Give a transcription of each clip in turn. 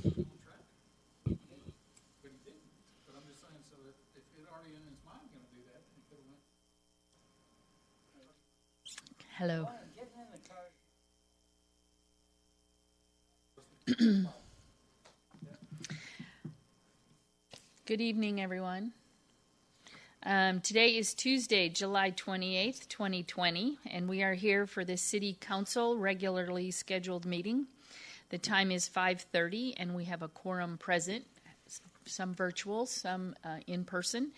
But he didn't. But I'm just saying, so if it already in his mind going to do that, he could have went. Hello. Good evening, everyone. Today is Tuesday, July 28th, 2020, and we are here for the City Council regularly scheduled meeting. The time is 5:30, and we have a quorum present, some virtual, some in person.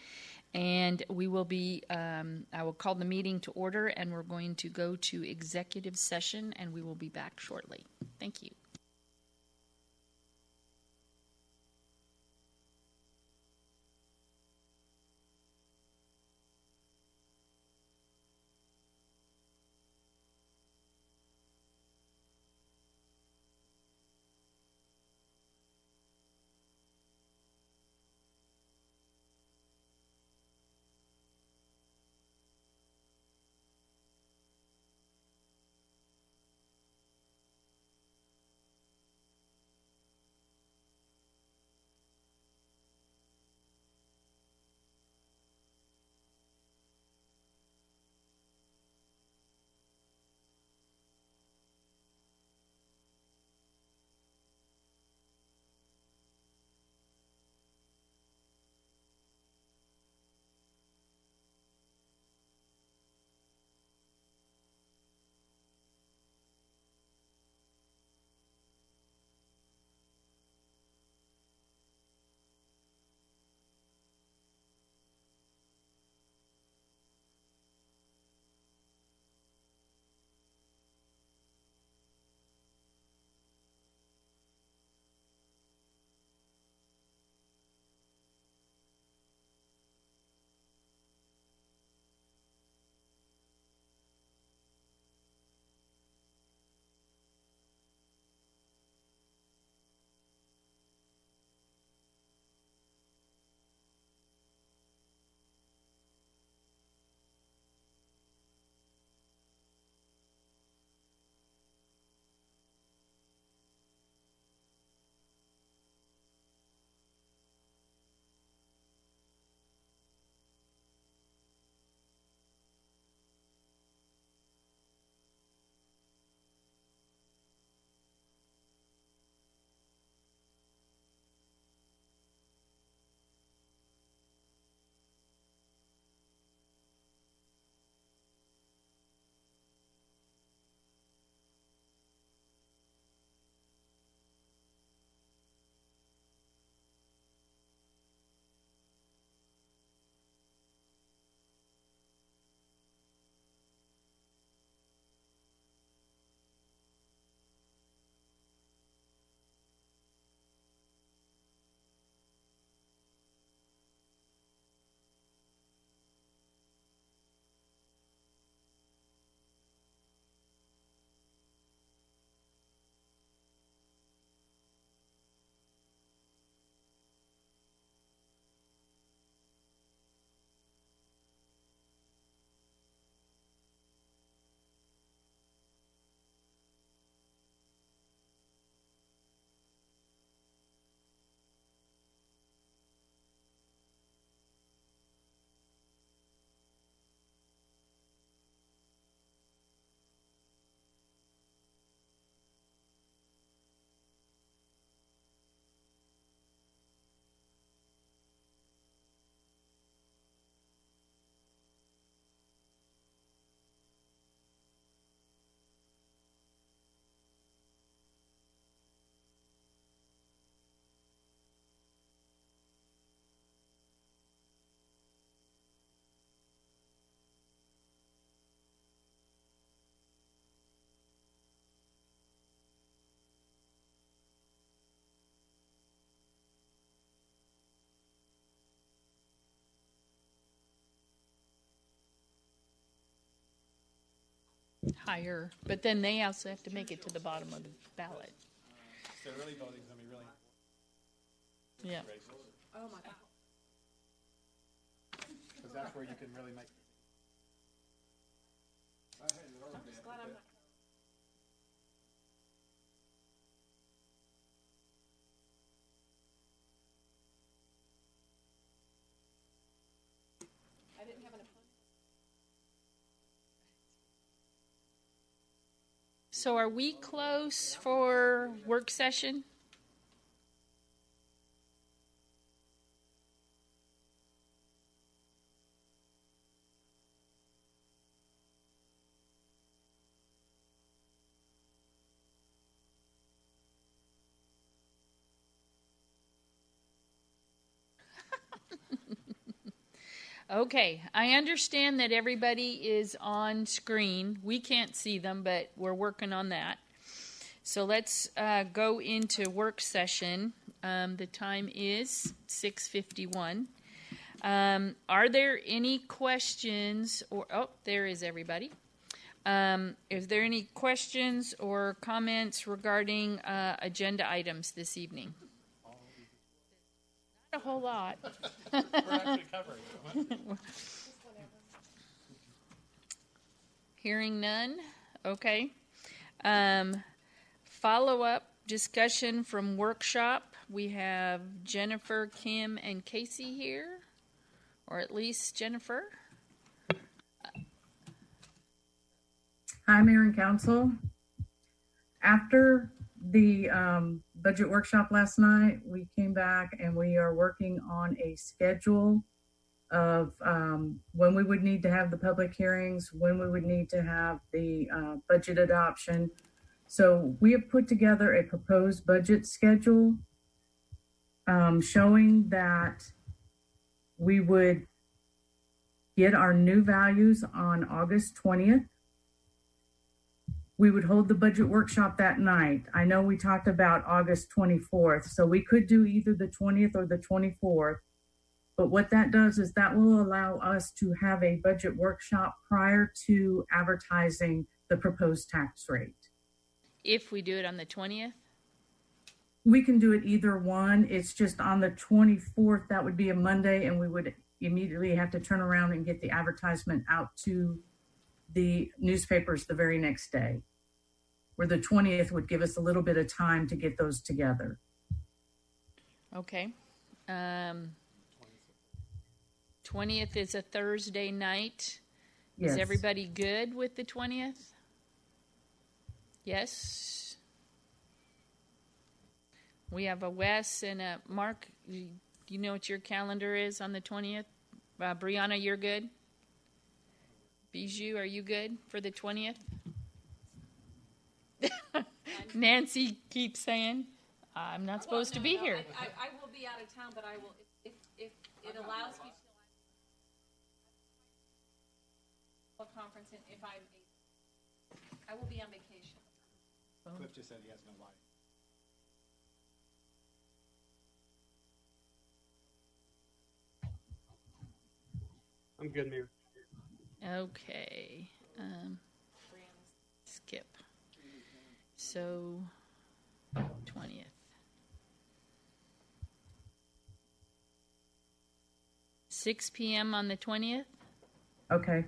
And we will be, I will call the meeting to order, and we're going to go to executive session, and we will be back shortly. Thank you. Higher, but then they also have to make it to the bottom of the ballot. So early voting is going to be really Yeah. Oh my God. because that's where you can really make. I'm just glad I'm not. So are we close for work session? Okay, I understand that everybody is on screen. We can't see them, but we're working on that. So let's go into work session. The time is 6:51. Are there any questions or, oh, there is everybody. Is there any questions or comments regarding agenda items this evening? Not a whole lot. We're actually covering it. Hearing none. Okay. Follow-up discussion from workshop. We have Jennifer, Kim, and Casey here, or at least Jennifer. Hi, Mayor and Council. After the budget workshop last night, we came back and we are working on a schedule of when we would need to have the public hearings, when we would need to have the budget adoption. So we have put together a proposed budget schedule showing that we would get our new values on August 20th. We would hold the budget workshop that night. I know we talked about August 24th, so we could do either the 20th or the 24th. But what that does is that will allow us to have a budget workshop prior to advertising the proposed tax rate. If we do it on the 20th? We can do it either one. It's just on the 24th, that would be a Monday, and we would immediately have to turn around and get the advertisement out to the newspapers the very next day, where the 20th would give us a little bit of time to get those together. Okay. 20th is a Thursday night. Yes. Is everybody good with the 20th? Yes. We have a Wes and a Mark. Do you know what your calendar is on the 20th? Brianna, you're good? Bijou, are you good for the 20th? Nancy keeps saying, I'm not supposed to be here. I will be out of town, but I will, if it allows me to, a conference, and if I will be on vacation. Cliff just said he has no light. I'm good, Mayor. Okay. Skip. So, 20th. Six p.m. on the 20th? Okay.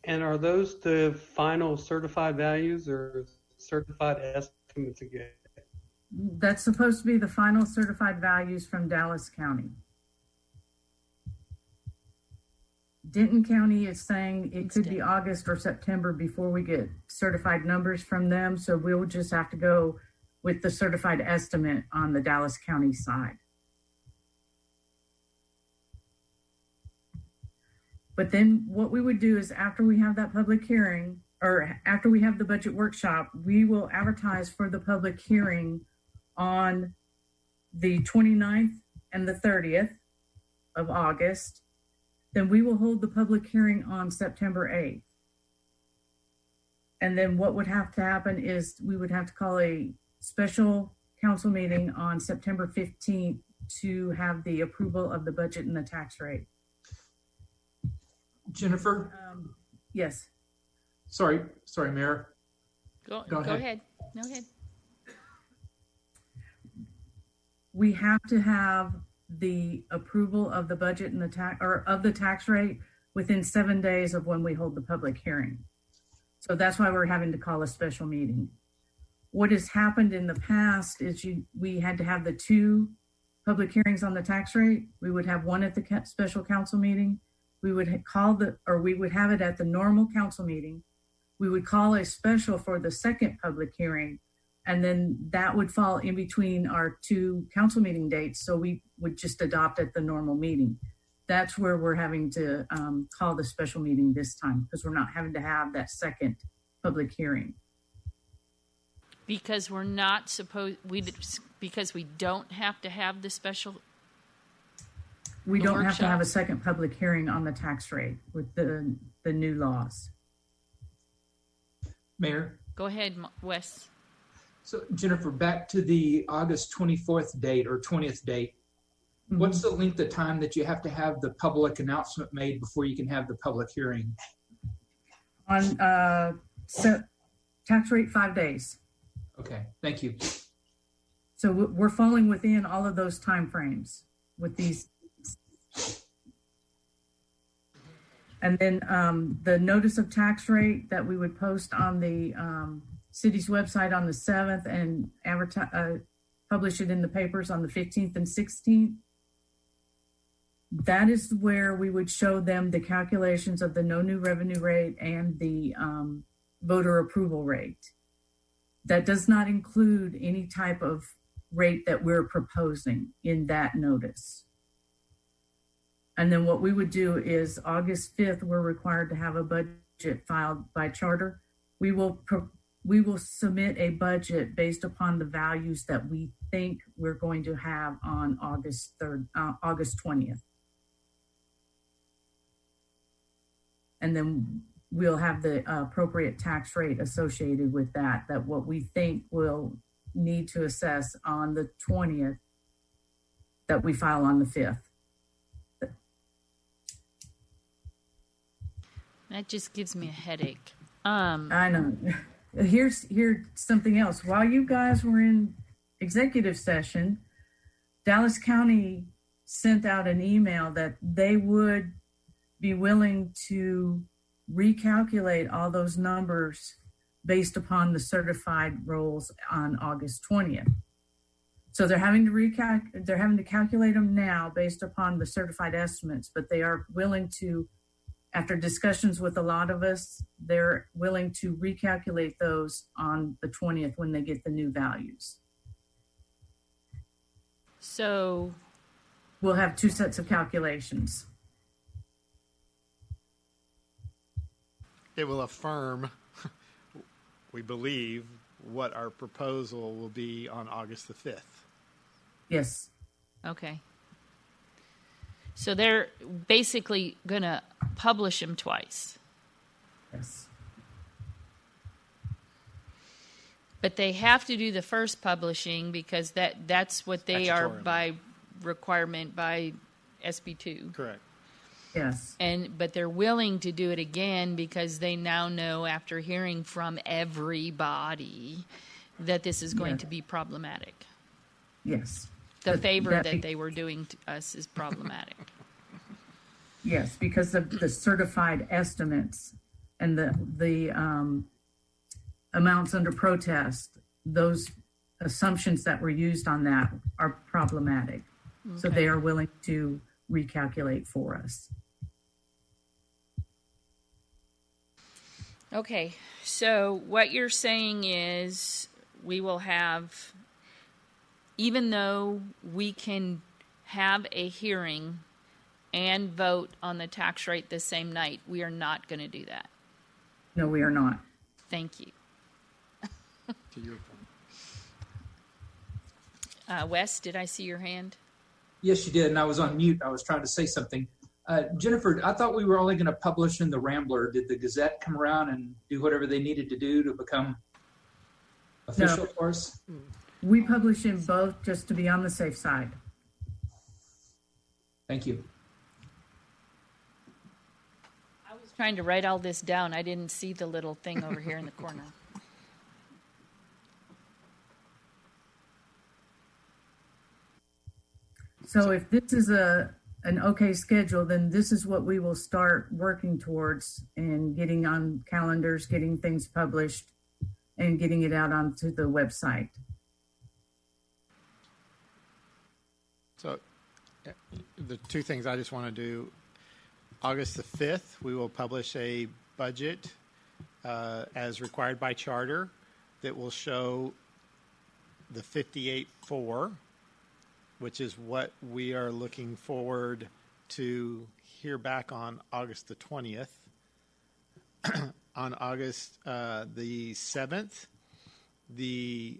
And are those the final certified values or certified estimates again? That's supposed to be the final certified values from Dallas County. Denton County is saying it could be August or September before we get certified numbers from them. So we'll just have to go with the certified estimate on the Dallas County side. But then what we would do is after we have that public hearing, or after we have the budget workshop, we will advertise for the public hearing on the 29th and the 30th of August. Then we will hold the public hearing on September 8th. And then what would have to happen is we would have to call a special council meeting on September 15th to have the approval of the budget and the tax rate. Jennifer? Yes. Sorry, Mayor. Go ahead. ahead. Go ahead. We have to have the approval of the budget and the tax, or of the tax rate, within 7 days of when we hold the public hearing. So that's why we're having to call a special meeting. What has happened in the past is we had to have the two public hearings on the tax rate. We would have one at the special council meeting. We would we would have it at the normal council meeting. we would call a special for the second public hearing, and then that would fall in between our two council meeting dates, so we would just adopt at the normal meeting. That's where we're having to call the special meeting this time, because we're not having to have that second public hearing. Because we're not supposed, because we don't have to have the special, We The don't have to have a workshops? second public hearing on the tax rate with the new laws. Mayor, go ahead, Wes. so Jennifer, back to the August 24th date or 20th date. What's the length of time that you have to have the public announcement made before you can have the public hearing? On tax rate 5 days. Okay, thank you. So we're falling within all of those timeframes with these. And then the notice of tax rate that we would post on the city's website on the 7th and publish it in the papers on the 15th and 16th. That is where we would show them the calculations of the no new revenue rate and the voter approval rate. That does not include any type of rate that we're proposing in that notice. And then what we would do is August 5th, we're required to have a budget filed by charter. We will submit a budget based upon the values that we think we're going to have on August 20th. And then we'll have the appropriate tax rate associated with that what we think we'll need to assess on the 20th that we file on the 5th. That just gives me a headache. I know. Here's something else. While you guys were in executive session, Dallas County sent out an email that they would be willing to recalculate all those numbers based upon the certified rolls on August 20th. So they're having to calculate them now based upon the certified estimates, but they are willing to, after discussions with a lot of us, they're willing to recalculate those on the 20th when they get the new values. So We'll have two sets of calculations. It will affirm, we believe, what our proposal will be on August the 5th. Yes. okay. So they're basically going to publish them twice. Yes. But they have to do the first publishing because that's what they are Statutorily. by requirement by SB2. Correct. Yes. But they're willing to do it again because they now know after hearing from everybody that this is going Yeah. to be problematic. Yes. The favor be- that they were doing to us is problematic. Yes, because of the certified estimates and the amounts under protest, those assumptions that were used on that are problematic. So they are willing to recalculate for us. Okay, so what you're saying is we will have, even though we can have a hearing and vote on the tax rate the same night, we are not going to do that. No, we are not. Thank you. To your point. Wes, did I see your hand? Yes, you did, and I was on mute. I was trying to say something. Jennifer, I thought we were only going to publish in the Rambler. Did the Gazette come around and do whatever they needed to do to become official for us? We publish in both just to be on the safe side. Thank you. I was trying to write all this down. I didn't see the little thing over here in the corner. So if this is an okay schedule, then this is what we will start working towards and getting on calendars, getting things published, and getting it out onto the website. So the two things I just want to do, August the 5th, we will publish a budget as required by charter that will show the 58.4, which is what we are looking forward to hear back on August the 20th. On August the 7th, the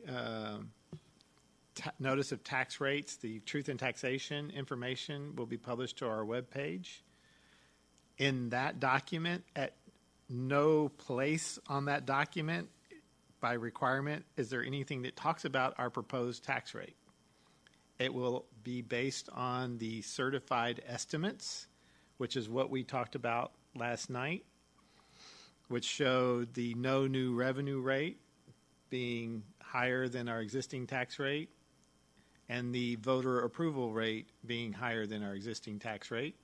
notice of tax rates, the truth in taxation information will be published to our webpage. In that document, at no place on that document by requirement is there anything that talks about our proposed tax rate. It will be based on the certified estimates, which is what we talked about last night, which showed the no new revenue rate being higher than our existing tax rate and the voter approval rate being higher than our existing tax rate,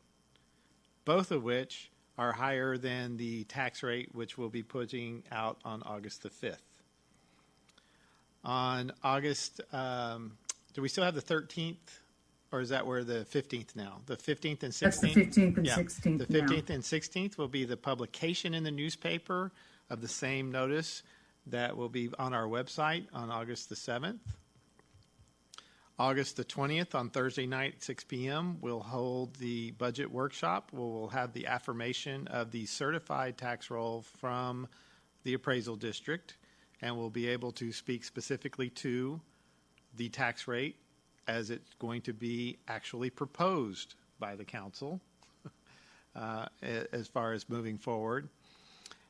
both of which are higher than the tax rate which we'll be putting out on August the 5th. On August, do we still have the 13th, or is that where the 15th now? The 15th and 16th? That's the 15th and Yeah. 16th The 15th and 16th will be the publication in the newspaper of the same notice that will be on our website on August the 7th. August the 20th, on Thursday night at 6 p.m., we'll hold the budget workshop. We'll have the affirmation of the certified tax roll from the appraisal district, and we'll be able to speak specifically to the tax rate as it's going to be actually proposed by the council as far as moving forward.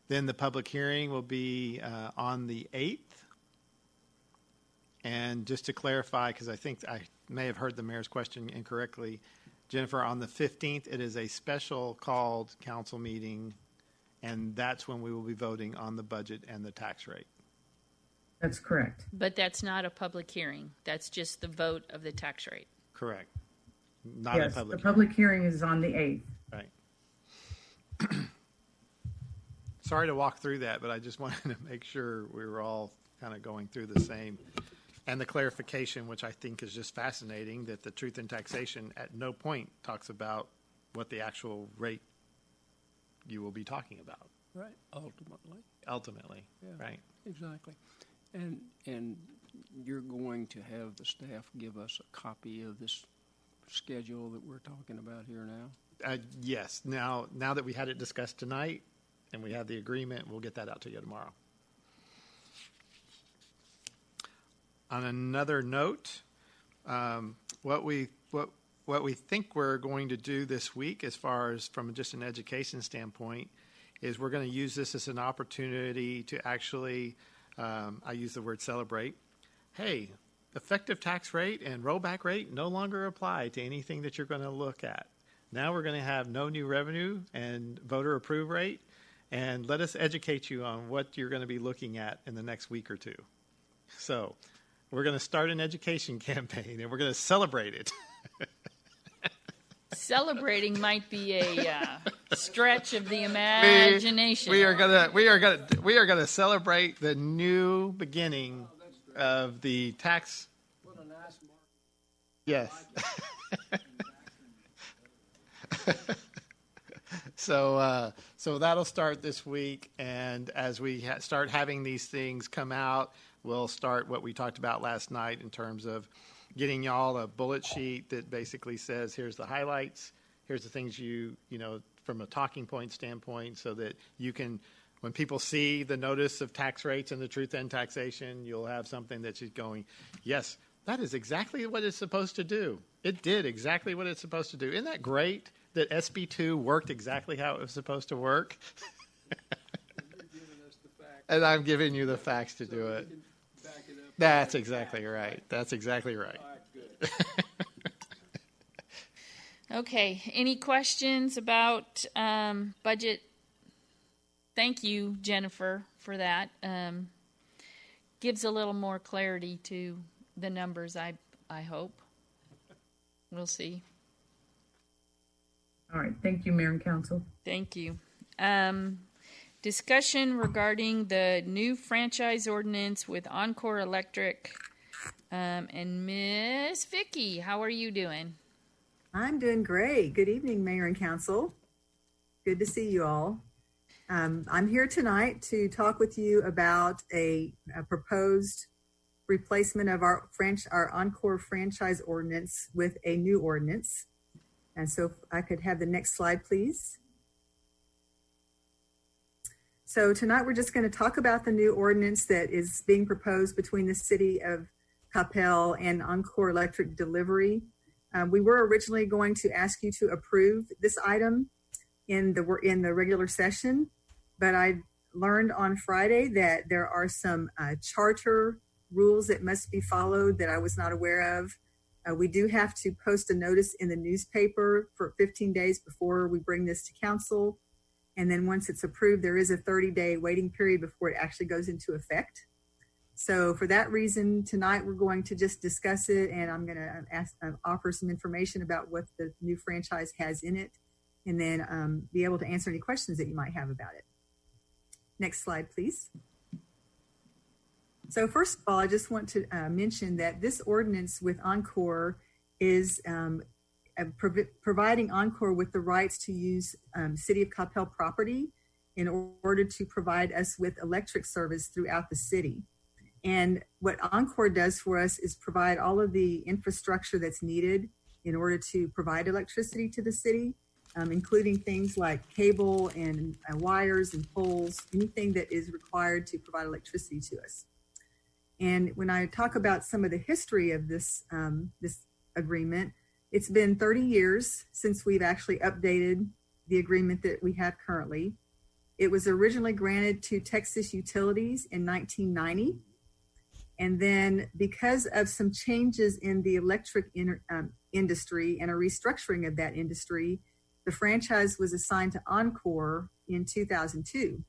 Then the public hearing will be on the 8th. And just to clarify, because I think I may have heard the mayor's question incorrectly, Jennifer, on the 15th, it is a special called council meeting, and that's when we will be voting on the budget and the tax rate. That's correct. But that's not a public hearing. That's just the vote of the tax rate. Correct. Not Yes, a public the public hearing is on the 8th. Right. Sorry to walk through that, but I just wanted to make sure we were all kind of going through the same. And the clarification, which I think is just fascinating, that the truth in taxation at no point talks about what the actual rate you will be talking about. Right, Ultimately, Yeah. right? exactly. And you're going to have the staff give us a copy of this schedule that we're talking about here now? Yes. Now that we had it discussed tonight and we had the agreement, we'll get that out to you tomorrow. On another note, what we think we're going to do this week, as far as from just an education standpoint, is we're going to use this as an opportunity to actually, I use the word celebrate. Hey, effective tax rate and rollback rate no longer apply to anything that you're going to look at. Now we're going to have no new revenue and voter approve rate, and let us educate you on what you're going to be looking at in the next week or two. So we're going to start an education campaign, and we're going to celebrate it. Celebrating might be a stretch of the imagination. We are gonna celebrate the new beginning of the tax. What a nice mark. Yes. So that'll start this week, and as we start having these things come out, we'll start what we talked about last night in terms of getting y'all a bullet sheet that basically says, here's the highlights, here's the things you know, from a talking point standpoint, so that you can, when people see the notice of tax rates and the truth in taxation, you'll have something that's just going, yes, that is exactly what it's supposed to do. It did exactly what it's supposed to do. Isn't that great that SB2 worked exactly how it was supposed to work? And I'm giving you the facts to do it. That's exactly right. That's exactly right. Okay, any questions about budget? Thank you, Jennifer, for that. Gives a little more clarity to the numbers, I hope. We'll see. All right. Thank you, Mayor and Council. Thank you. Discussion regarding the new franchise ordinance with Encore Electric. And Miss Vicky, how are you doing? I'm doing great. Good evening, Mayor and Council. Good to see you all. I'm here tonight to talk with you about a proposed replacement of our Encore franchise ordinance with a new ordinance. And so if I could have the next slide, please. So tonight we're just going to talk about the new ordinance that is being proposed between the city of Coppell and Encore Electric Delivery. We were originally going to ask you to approve this item in the regular session, but I learned on Friday that there are some charter rules that must be followed that I was not aware of. We do have to post a notice in the newspaper for 15 days before we bring this to council. And then once it's approved, there is a 30-day waiting period before it actually goes into effect. So for that reason, tonight we're going to just discuss it, and I'm going to offer some information about what the new franchise has in it, and then be able to answer any questions that you might have about it. Next slide, please. So first of all, I just want to mention that this ordinance with Encore is providing Encore with the rights to use City of Coppell property in order to provide us with electric service throughout the city. And what Encore does for us is provide all of the infrastructure that's needed in order to provide electricity to the city, including things like cable and wires and poles, anything that is required to provide electricity to us. And when I talk about some of the history of this agreement, it's been 30 years since we've actually updated the agreement that we have currently. It was originally granted to Texas Utilities in 1990. And then because of some changes in the electric industry and a restructuring of that industry, the franchise was assigned to Encore in 2002.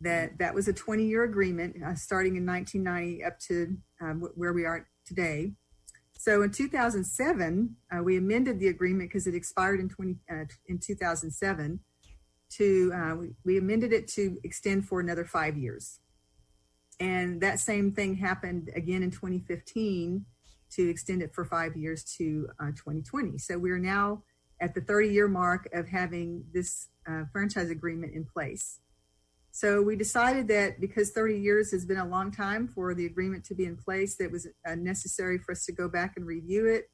That was a 20-year agreement starting in 1990 up to where we are today. So in 2007, we amended the agreement because it expired in 2007. We amended it to extend for another 5 years. And that same thing happened again in 2015 to extend it for 5 years to 2020. So we are now at the 30-year mark of having this franchise agreement in place. So we decided that because 30 years has been a long time for the agreement to be in place, that it was necessary for us to go back and review it,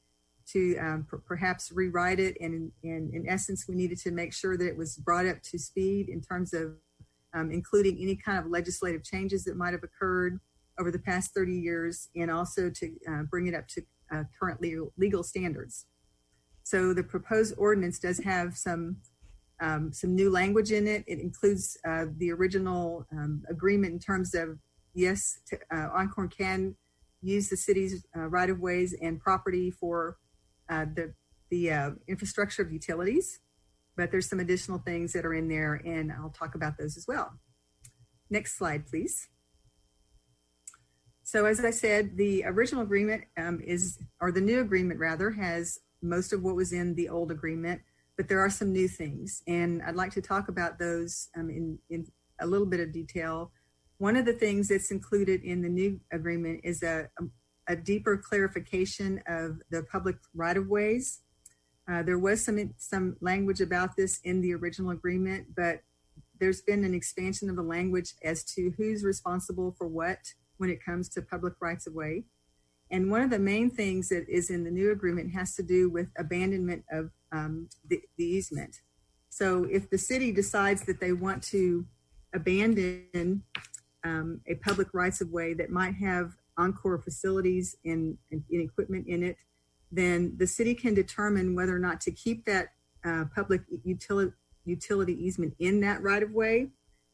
to perhaps rewrite it. And in essence, we needed to make sure that it was brought up to speed in terms of including any kind of legislative changes that might have occurred over the past 30 years, and also to bring it up to current legal standards. So the proposed ordinance does have some new language in it. It includes the original agreement in terms of, yes, Encore can use the city's right-of-ways and property for the infrastructure of utilities, but there's some additional things that are in there, and I'll talk about those as well. Next slide, please. So as I said, the original agreement the new agreement rather, has most of what was in the old agreement, but there are some new things, and I'd like to talk about those in a little bit of detail. One of the things that's included in the new agreement is a deeper clarification of the public right-of-ways. There was some language about this in the original agreement, but there's been an expansion of the language as to who's responsible for what when it comes to public rights-of-way. And one of the main things that is in the new agreement has to do with abandonment of the easement. So if the city decides that they want to abandon a public rights-of-way that might have Encore facilities and equipment in it, then the city can determine whether or not to keep that public utility easement in that right-of-way.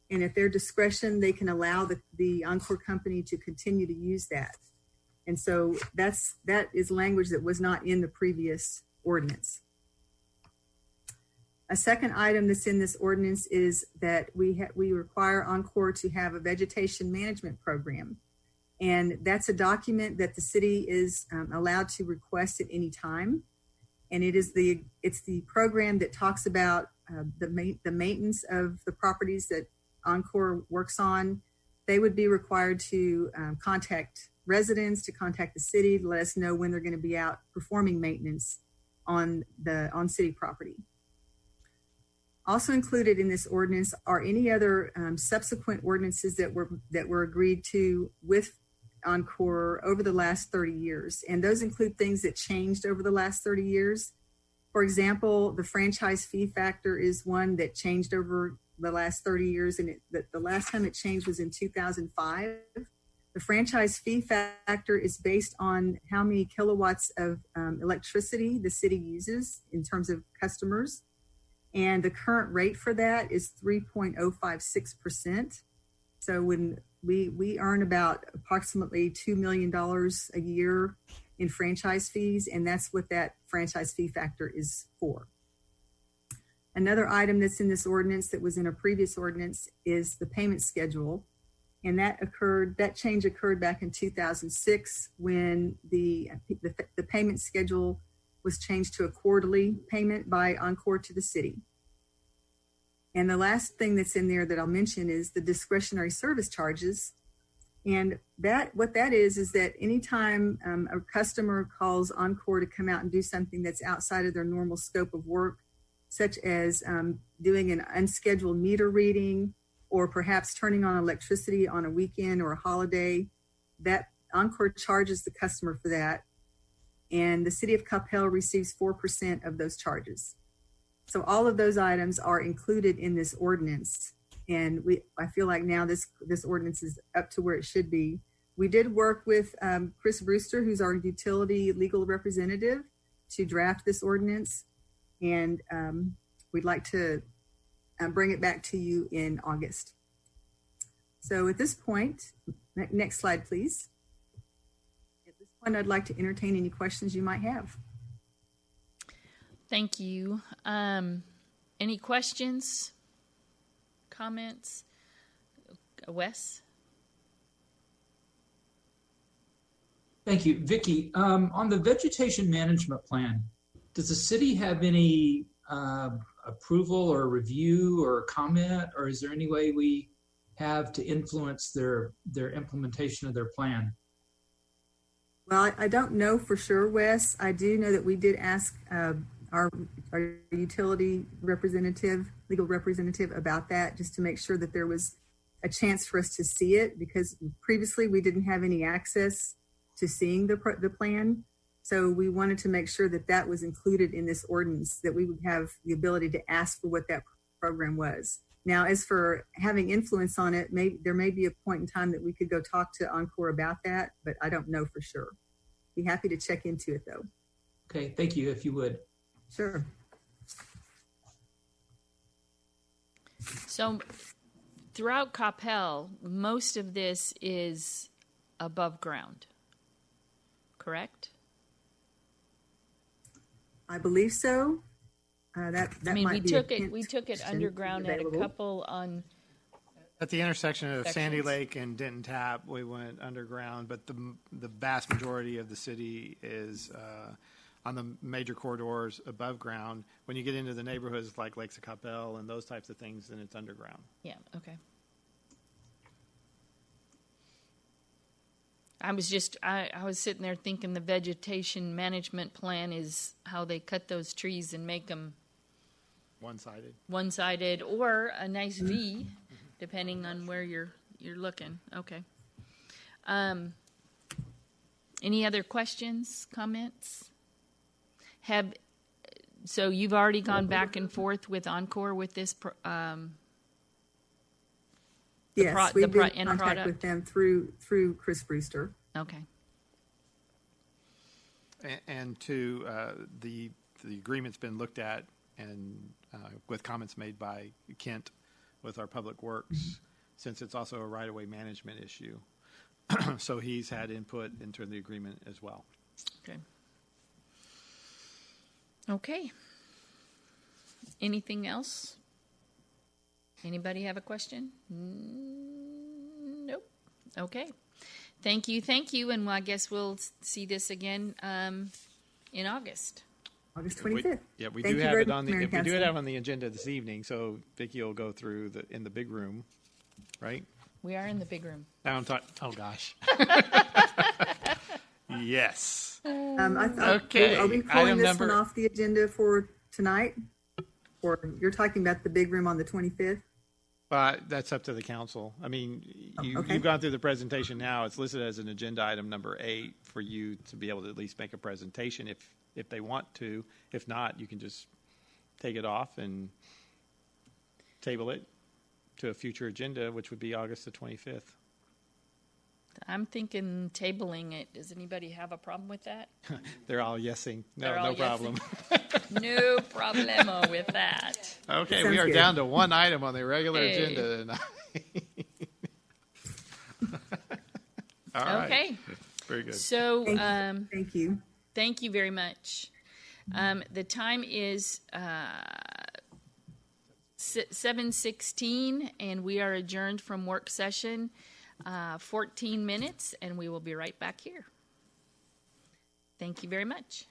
And at their discretion, they can allow the Encore company to continue to use that. And so that is language that was not in the previous ordinance. A second item that's in this ordinance is that we require Encore to have a vegetation management program. And that's a document that the city is allowed to request at any time. And it's the program that talks about the maintenance of the properties that Encore works on. They would be required to contact residents, to contact the city, to let us know when they're going to be out performing maintenance on city property. Also included in this ordinance are any other subsequent ordinances that were agreed to with Encore over the last 30 years. And those include things that changed over the last 30 years. For example, the franchise fee factor is one that changed over the last 30 years, and the last time it changed was in 2005. The franchise fee factor is based on how many kilowatts of electricity the city uses in terms of customers. And the current rate for that is 3.056%. So when we earn about approximately $2 million a year in franchise fees, and that's what that franchise fee factor is for. Another item that's in this ordinance that was in a previous ordinance is the payment schedule. And that change occurred back in 2006 when the payment schedule was changed to a quarterly payment by Encore to the city. And the last thing that's in there that I'll mention is the discretionary service charges. And what that is that anytime a customer calls Encore to come out and do something that's outside of their normal scope of work, such as doing an unscheduled meter reading, or perhaps turning on electricity on a weekend or a holiday, that Encore charges the customer for that. And the city of Coppell receives 4% of those charges. So all of those items are included in this ordinance. And I feel like now this ordinance is up to where it should be. We did work with Chris Brewster, who's our utility legal representative, to draft this ordinance. And we'd like to bring it back to you in August. So at this point, next slide, please. At this point, I'd like to entertain any questions you might have. Thank you. Any questions, comments? Wes? Thank you. Vicki, on the vegetation management plan, does the city have any approval or review or comment, or is there any way we have to influence their implementation of their plan? Well, I don't know for sure, Wes. I do know that we did ask our utility representative, legal representative, about that, just to make sure that there was a chance for us to see it, because previously we didn't have any access to seeing the plan. So we wanted to make sure that that was included in this ordinance, that we would have the ability to ask for what that program was. Now, as for having influence on it, there may be a point in time that we could go talk to Encore about that, but I don't know for sure. Be happy to check into it, though. Okay, thank you, if you would. Sure. So throughout Coppell, most of this is above ground, correct? I believe so. That I mean, might be we took it underground at a couple on. At the intersection of Sandy Sections. Lake and Denton Tap, we went underground, but the vast majority of the city is on the major corridors above ground. When you get into the neighborhoods like Lakes of Coppell and those types of things, then it's underground. Yeah, okay. I was sitting there thinking the vegetation management plan is how they cut those trees and make them One-sided. one-sided or a nice V, depending on where you're looking. Okay. Any other questions, comments? So you've already gone back and forth with Encore with this Yes, we've been in end contact product? with them through Chris Brewster. Okay. And the agreement's been looked at and with comments made by Kent with our Public Works, since it's also a right-of-way management issue. So he's had input into the agreement as well. Okay. Okay. Anything else? Anybody have a question? Nope. Okay. Thank you, and I guess we'll see this again in August. August 25th. We Thank do you have very it on much, the Mayor we do Council. have on the agenda this evening. So Vicki will go through in the big room, right? We are in the big room. Now I'm talking. Oh gosh. Yes. I thought, Okay. are we Item pulling this number- one off the agenda for tonight? Or you're talking about the big room on the 25th? That's up to the council. I mean, okay. you've gone through the presentation now. It's listed as an agenda item number 8 for you to be able to at least make a presentation if they want to. If not, you can just take it off and table it to a future agenda, which would be August the 25th. I'm thinking tabling it. Does anybody have a problem with that? They're all yesing. They're No, all no problem. No problemo with that. Okay, Sounds we are good. down to one item on the regular Hey. agenda tonight. All right. Okay. Very good. So, Thank you. thank you very much. The time is 7:16, and we are adjourned from work session 14 minutes, and we will be right back here. Thank you very much.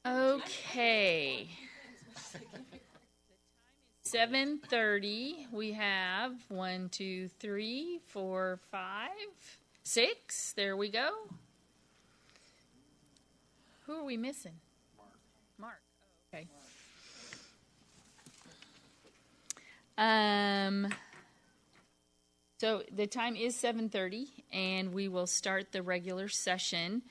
Okay. 7:30. We have 1, 2, 3, 4, 5, 6. There we go. Who are we missing? Mark. Oh, okay. So the time is 7:30, and we will start the regular session.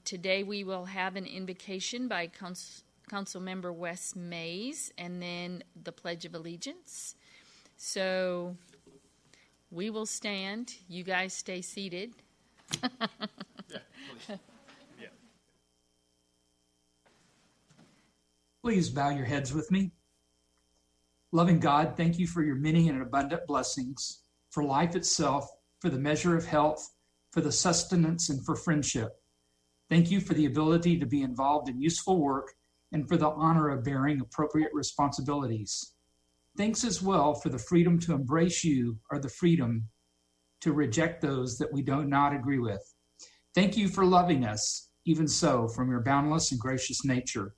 Today we will have an invocation by Councilmember Wes Mays, and then the Pledge of Allegiance. So we will stand. You guys stay seated. Please bow your heads with me. Loving God, thank you for your many and abundant blessings, for life itself, for the measure of health, for the sustenance, and for friendship. Thank you for the ability to be involved in useful work and for the honor of bearing appropriate responsibilities. Thanks as well for the freedom to embrace you or the freedom to reject those that we do not agree with. Thank you for loving us, even so, from your boundless and gracious nature.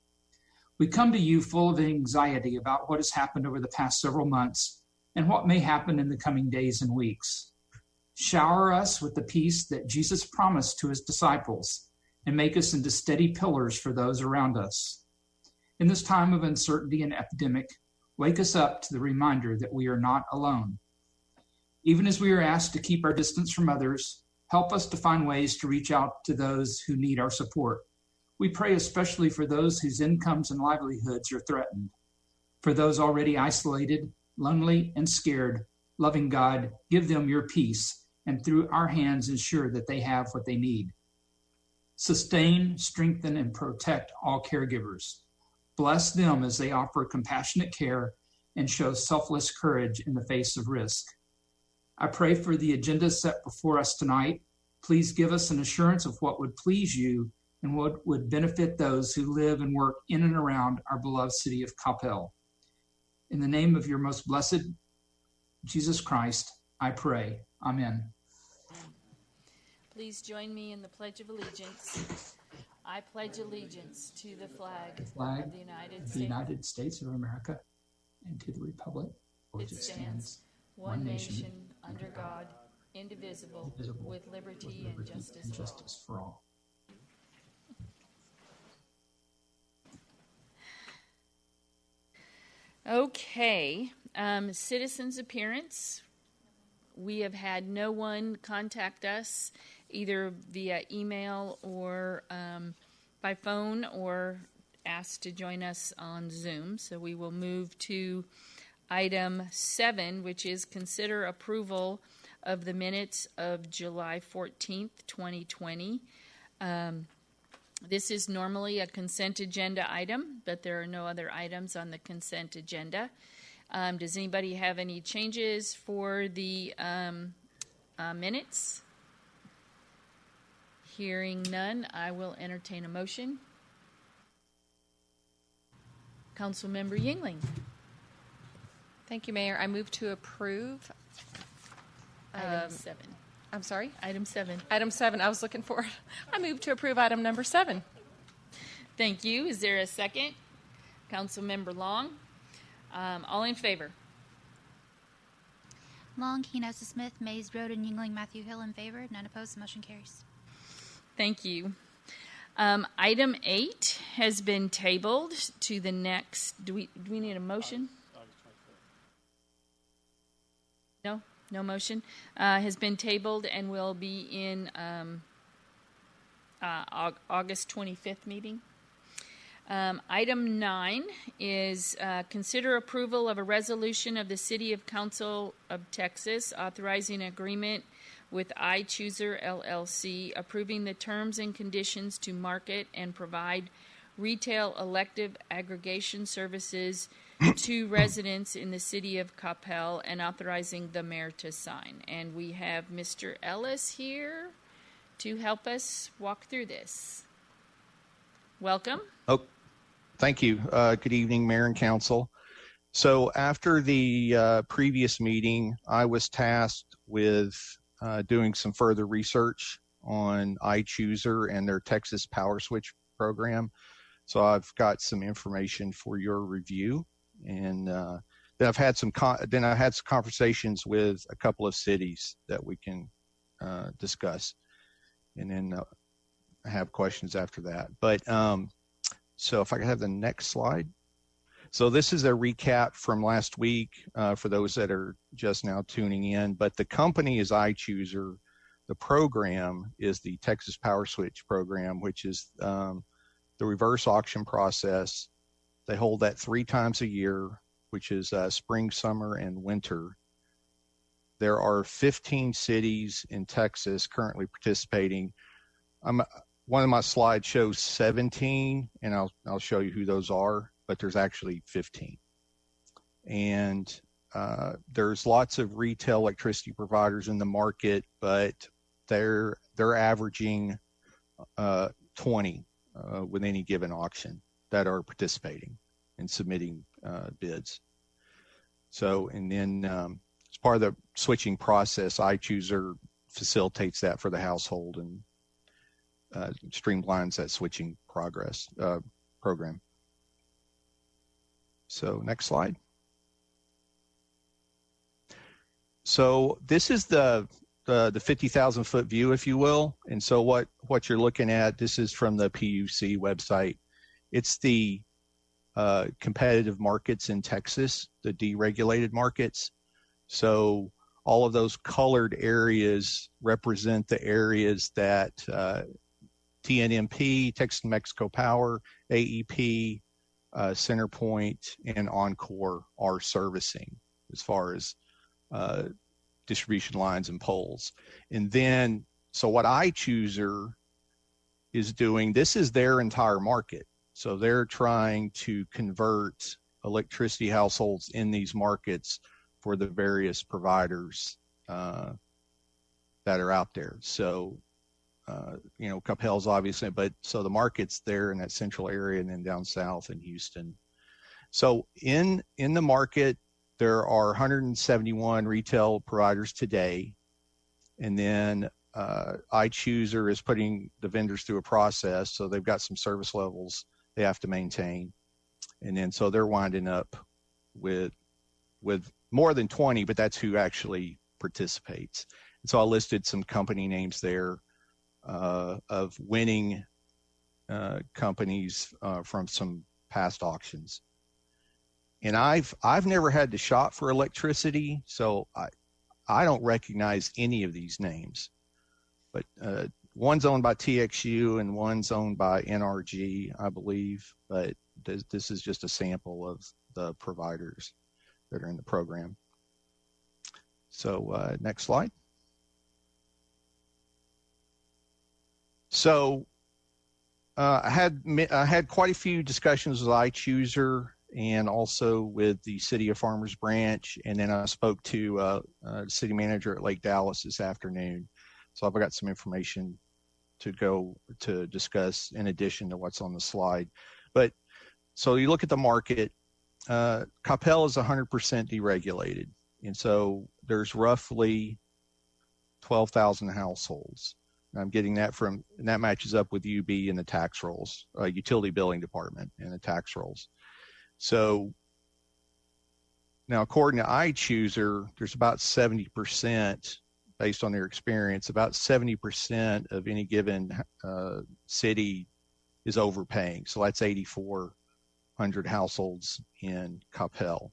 We come to you full of anxiety about what has happened over the past several months and what may happen in the coming days and weeks. Shower us with the peace that Jesus promised to his disciples and make us into steady pillars for those around us. In this time of uncertainty and epidemic, wake us up to the reminder that we are not alone. Even as we are asked to keep our distance from others, help us to find ways to reach out to those who need our support. We pray especially for those whose incomes and livelihoods are threatened. For those already isolated, lonely, and scared, loving God, give them your peace, and through our hands ensure that they have what they need. Sustain, strengthen, and protect all caregivers. Bless them as they offer compassionate care and show selfless courage in the face of risk. I pray for the agenda set before us tonight. Please give us an assurance of what would please you and what would benefit those who live and work in and around our beloved city of Coppell. In the name of your most blessed Jesus Christ, I pray. Amen. Please join me in the Pledge of Allegiance. I pledge allegiance to the flag, Flag of the United of the States United States of America and to the republic which it stands, one nation, under God, indivisible, with liberty and justice for all. Okay, citizens' appearance. We have had no one contact us either via email or by phone or asked to join us on Zoom. So we will move to item 7, which is consider approval of the minutes of July 14th, 2020. This is normally a consent agenda item, but there are no other items on the consent agenda. Does anybody have any changes for the minutes? Hearing none, I will entertain a motion. Councilmember Yingling. Thank you, Mayor. I move to approve. Item 7. I'm sorry? Item 7. Item 7, I was looking for. I move to approve item number 7. Thank you. Is there a second? Councilmember Long. All in favor? Long, Hinosa Smith, Mays Road, and Yingling, Matthew Hill in favor. None opposed. Motion carries. Thank you. Item 8 has been tabled to the next. Do we need a motion? No? No motion. Has been tabled and will be in August 25th meeting. Item 9 is consider approval of a resolution of the City of Council of Texas authorizing agreement with iChooser LLC, approving the terms and conditions to market and provide retail elective aggregation services to residents in the City of Coppell and authorizing the mayor to sign. And we have Mr. Ellis here to help us walk through this. Welcome. Oh, thank you. Good evening, Mayor and Council. So after the previous meeting, I was tasked with doing some further research on iChooser and their Texas Power Switch program. So I've got some information for your review, and then I've had some conversations with a couple of cities that we can discuss, and then have questions after that. But so if I could have the next slide. So this is a recap from last week for those that are just now tuning in. But the company is iChooser. The program is the Texas Power Switch program, which is the reverse auction process. They hold that 3 times a year, which is spring, summer, and winter. There are 15 cities in Texas currently participating. One of my slides shows 17, and I'll show you who those are, but there's actually 15. And there's lots of retail electricity providers in the market, but they're averaging 20 with any given auction that are participating and submitting bids. So, and then as part of the switching process, iChooser facilitates that for the household and streamlines that switching program. So next slide. So this is the 50,000 foot view, if you will. And so what you're looking at, this is from the PUC website. It's the competitive markets in Texas, the deregulated markets. So all of those colored areas represent the areas that TNMP, Texas and Mexico Power, AEP, CenterPoint, and Encore are servicing as far as distribution lines and poles. And then, so what iChooser is doing, this is their entire market. So they're trying to convert electricity households in these markets for the various providers that are out there. So, Coppell's obviously, but so the market's there in that central area and then down south in Houston. So in the market, there are 171 retail providers today. And then iChooser is putting the vendors through a process. So they've got some service levels they have to maintain. And then so they're winding up with more than 20, but that's who actually participates. And so I listed some company names there of winning companies from some past auctions. And I've never had to shop for electricity, so I don't recognize any of these names. But one's owned by TXU and one's owned by NRG, I believe. But this is just a sample of the providers that are in the program. So next slide. So I had quite a few discussions with iChooser and also with the City of Farmers Branch, and then I spoke to the city manager at Lake Dallas this afternoon. So I've got some information to discuss in addition to what's on the slide. But so you look at the market, Coppell is 100% deregulated, and so there's roughly 12,000 households. And I'm getting that and that matches up with UB and the tax rolls, utility billing department and the tax rolls. So now, according to iChooser, there's about 70%, based on their experience, about 70% of any given city is overpaying. So that's 8,400 households in Coppell.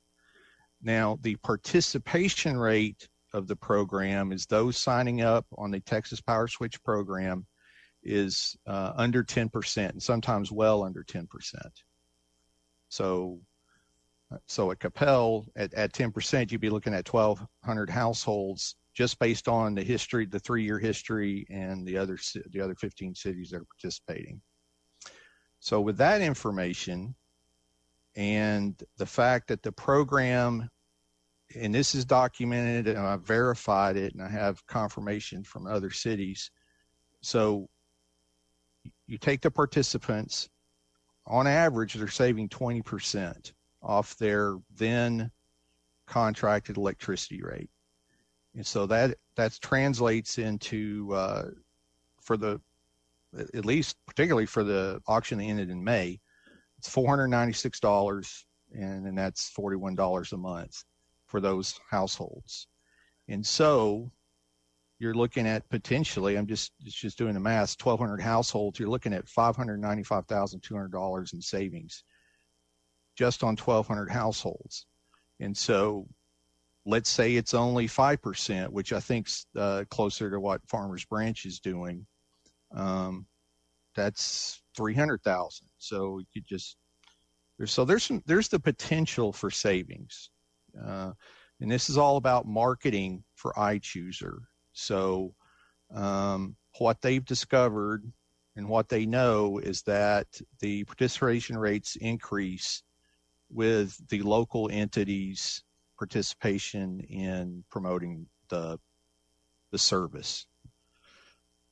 Now, the participation rate of the program is those signing up on the Texas Power Switch program is under 10% and sometimes well under 10%. So at Coppell, at 10%, you'd be looking at 1,200 households just based on the history, the 3-year history, and the other 15 cities that are participating. So with that information and the fact that the program, and this is documented and I've verified it and I have confirmation from other cities. So you take the participants, on average, they're saving 20% off their then contracted electricity rate. And so that translates into, at least particularly for the auction that ended in May, it's $496 and that's $41 a month for those households. And so you're looking at potentially, it's just doing the math, 1,200 households, you're looking at $595,200 in savings just on 1,200 households. And so let's say it's only 5%, which I think's closer to what Farmers Branch is doing. That's 300,000. So you could just, there's the potential for savings. And this is all about marketing for iChooser. So what they've discovered and what they know is that the participation rates increase with the local entities' participation in promoting the service.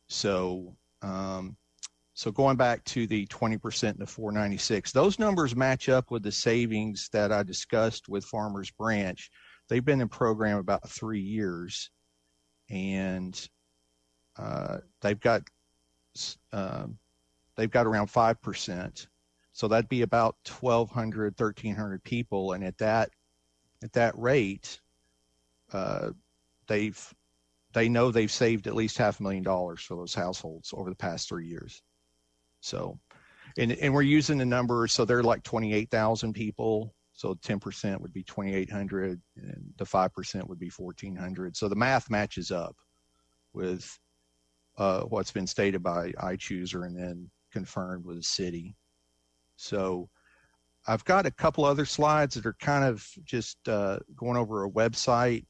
So going back to the 20% and the 496, those numbers match up with the savings that I discussed with Farmers Branch. They've been in program about 3 years, and they've got around 5%. So that'd be about 1,200, 1,300 people, and at that rate, they know they've saved at least $500,000 for those households over the past 3 years. So, and we're using the numbers, so they're like 28,000 people. So 10% would be 2,800, and the 5% would be 1,400. So the math matches up with what's been stated by iChooser and then confirmed with the city. So I've got a couple other slides that are kind of just going over a website.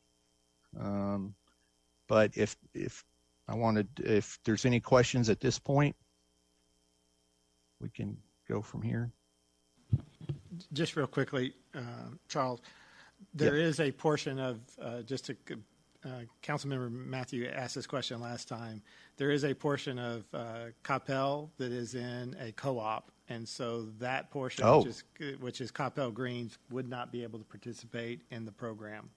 But if there's any questions at this point, we can go from here. Just real quickly, Charles, there is a portion of, Councilmember Matthew asked this question last time. There is a portion of Coppell that is in a co-op, and so that portion, which is Coppell Greens, would not be able to participate in the program.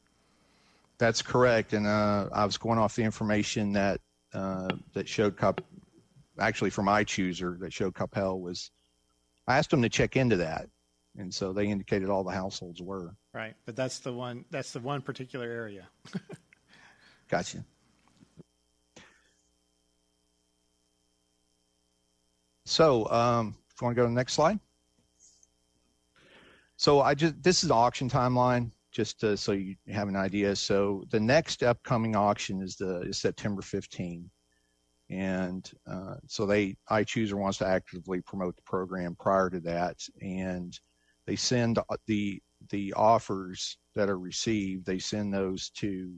That's correct, and I was going off the information that showed actually from iChooser that showed Coppell was. I asked them to check into that, and so they indicated all the households were Right, but that's the one particular area. Gotcha. So, if you want to go to the next slide. So this is the auction timeline, just so you have an idea. So the next upcoming auction is September 15. And so iChooser wants to actively promote the program prior to that. And they send the offers that are received, they send those to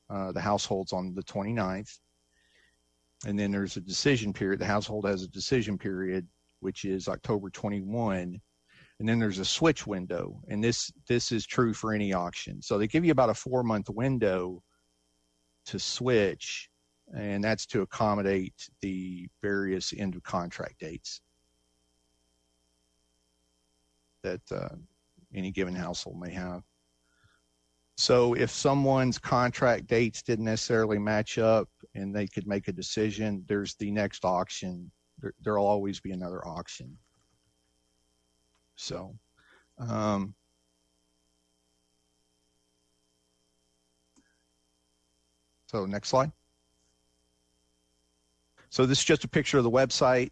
the households on the 29th. And then there's a decision period. The household has a decision period, which is October 21. And then there's a switch window. And this is true for any auction. So they give you about a 4-month window to switch, and that's to accommodate the various end of contract dates that any given household may have. So if someone's contract dates didn't necessarily match up and they could make a decision, there's the next auction. There'll always be another auction. So, next slide. So this is just a picture of the website.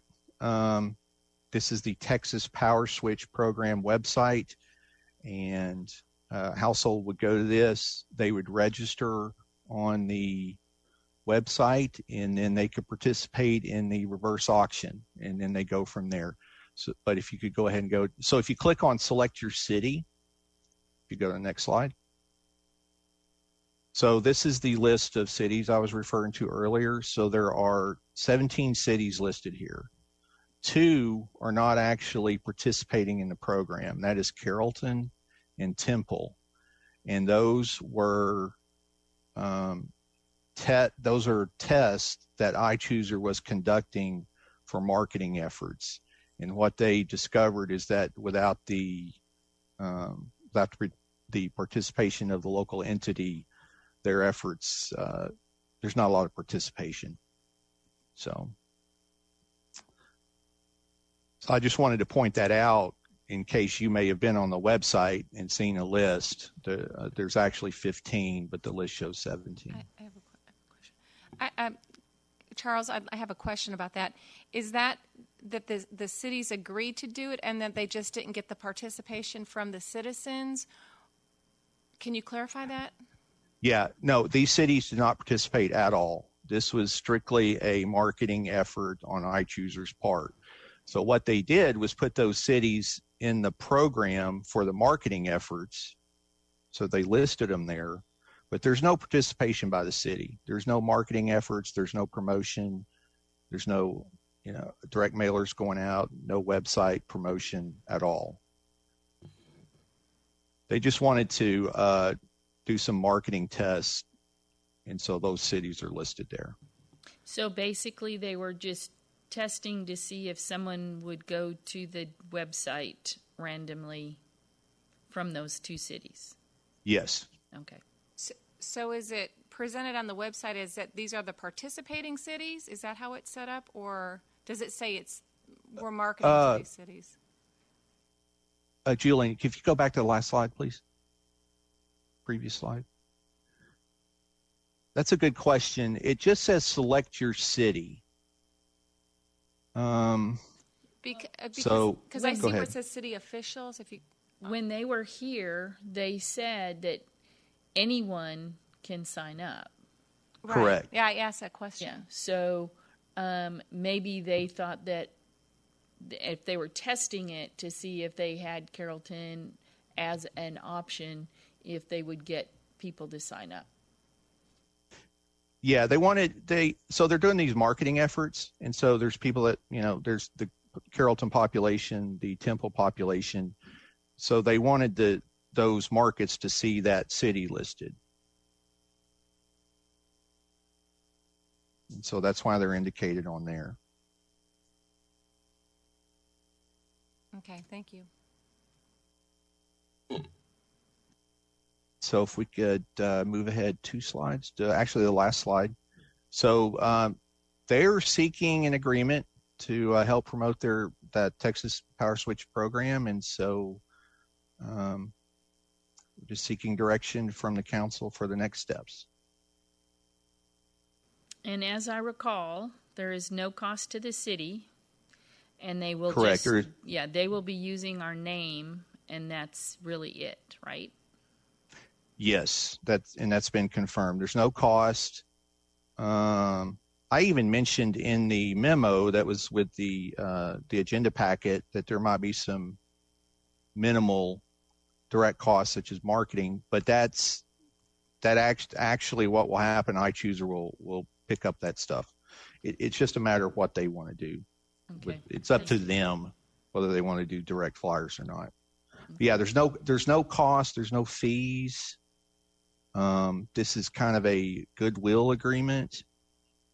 This is the Texas Power Switch Program website, and household would go to this. They would register on the website, and then they could participate in the reverse auction, and then they go from there. So, but if you could go ahead and go, so if you click on select your city, if you go to the next slide. So this is the list of cities I was referring to earlier. So there are 17 cities listed here. 2 are not actually participating in the program. That is Carrollton and Temple. And those were those are tests that iChooser was conducting for marketing efforts. And what they discovered is that without the participation of the local entity, their efforts, there's not a lot of participation. So I just wanted to point that out in case you may have been on the website and seen a list. There's actually 15, but the list shows 17. I have a question. Charles, I have a question about that. Is that the cities agreed to do it and that they just didn't get the participation from the citizens? Can you clarify that? Yeah, no, these cities did not participate at all. This was strictly a marketing effort on iChooser's part. So what they did was put those cities in the program for the marketing efforts. So they listed them there, but there's no participation by the city. There's no marketing efforts. There's no promotion. There's no, direct mailers going out, no website promotion at all. They just wanted to do some marketing tests, and so those cities are listed there. So basically they were just testing to see if someone would go to the website randomly from those 2 cities. Yes. Okay. So is it presented on the website as that these are the participating cities? Is that how it's set up, or does it say we're marketing to these cities? Julian, if you go back to the last slide, please. Previous slide. That's a good question. It just says select your city. Because I see where it says city officials. When they were here, they said that anyone can sign up. Right. Correct. Yeah, I asked that question. Yeah. So maybe they thought that if they were testing it to see if they had Carrollton as an option, if they would get people to sign up. Yeah, so they're doing these marketing efforts. And so there's people that, there's the Carrollton population, the Temple population. So they wanted those markets to see that city listed. And so that's why they're indicated on there. Okay, thank you. So if we could move ahead 2 slides to actually the last slide. So they're seeking an agreement to help promote that Texas Power Switch program. And so just seeking direction from the council for the next steps. And as I recall, there is no cost to the city, and they will Correct. they will be using our name, and that's really it, right? Yes, that's been confirmed. There's no cost. I even mentioned in the memo that was with the agenda packet that there might be some minimal direct costs such as marketing, but actually what will happen. iChooser will pick up that stuff. It's just a matter of what they want to do. Okay. It's up to them whether they want to do direct flyers or not. But yeah, there's no cost. There's no fees. This is kind of a goodwill agreement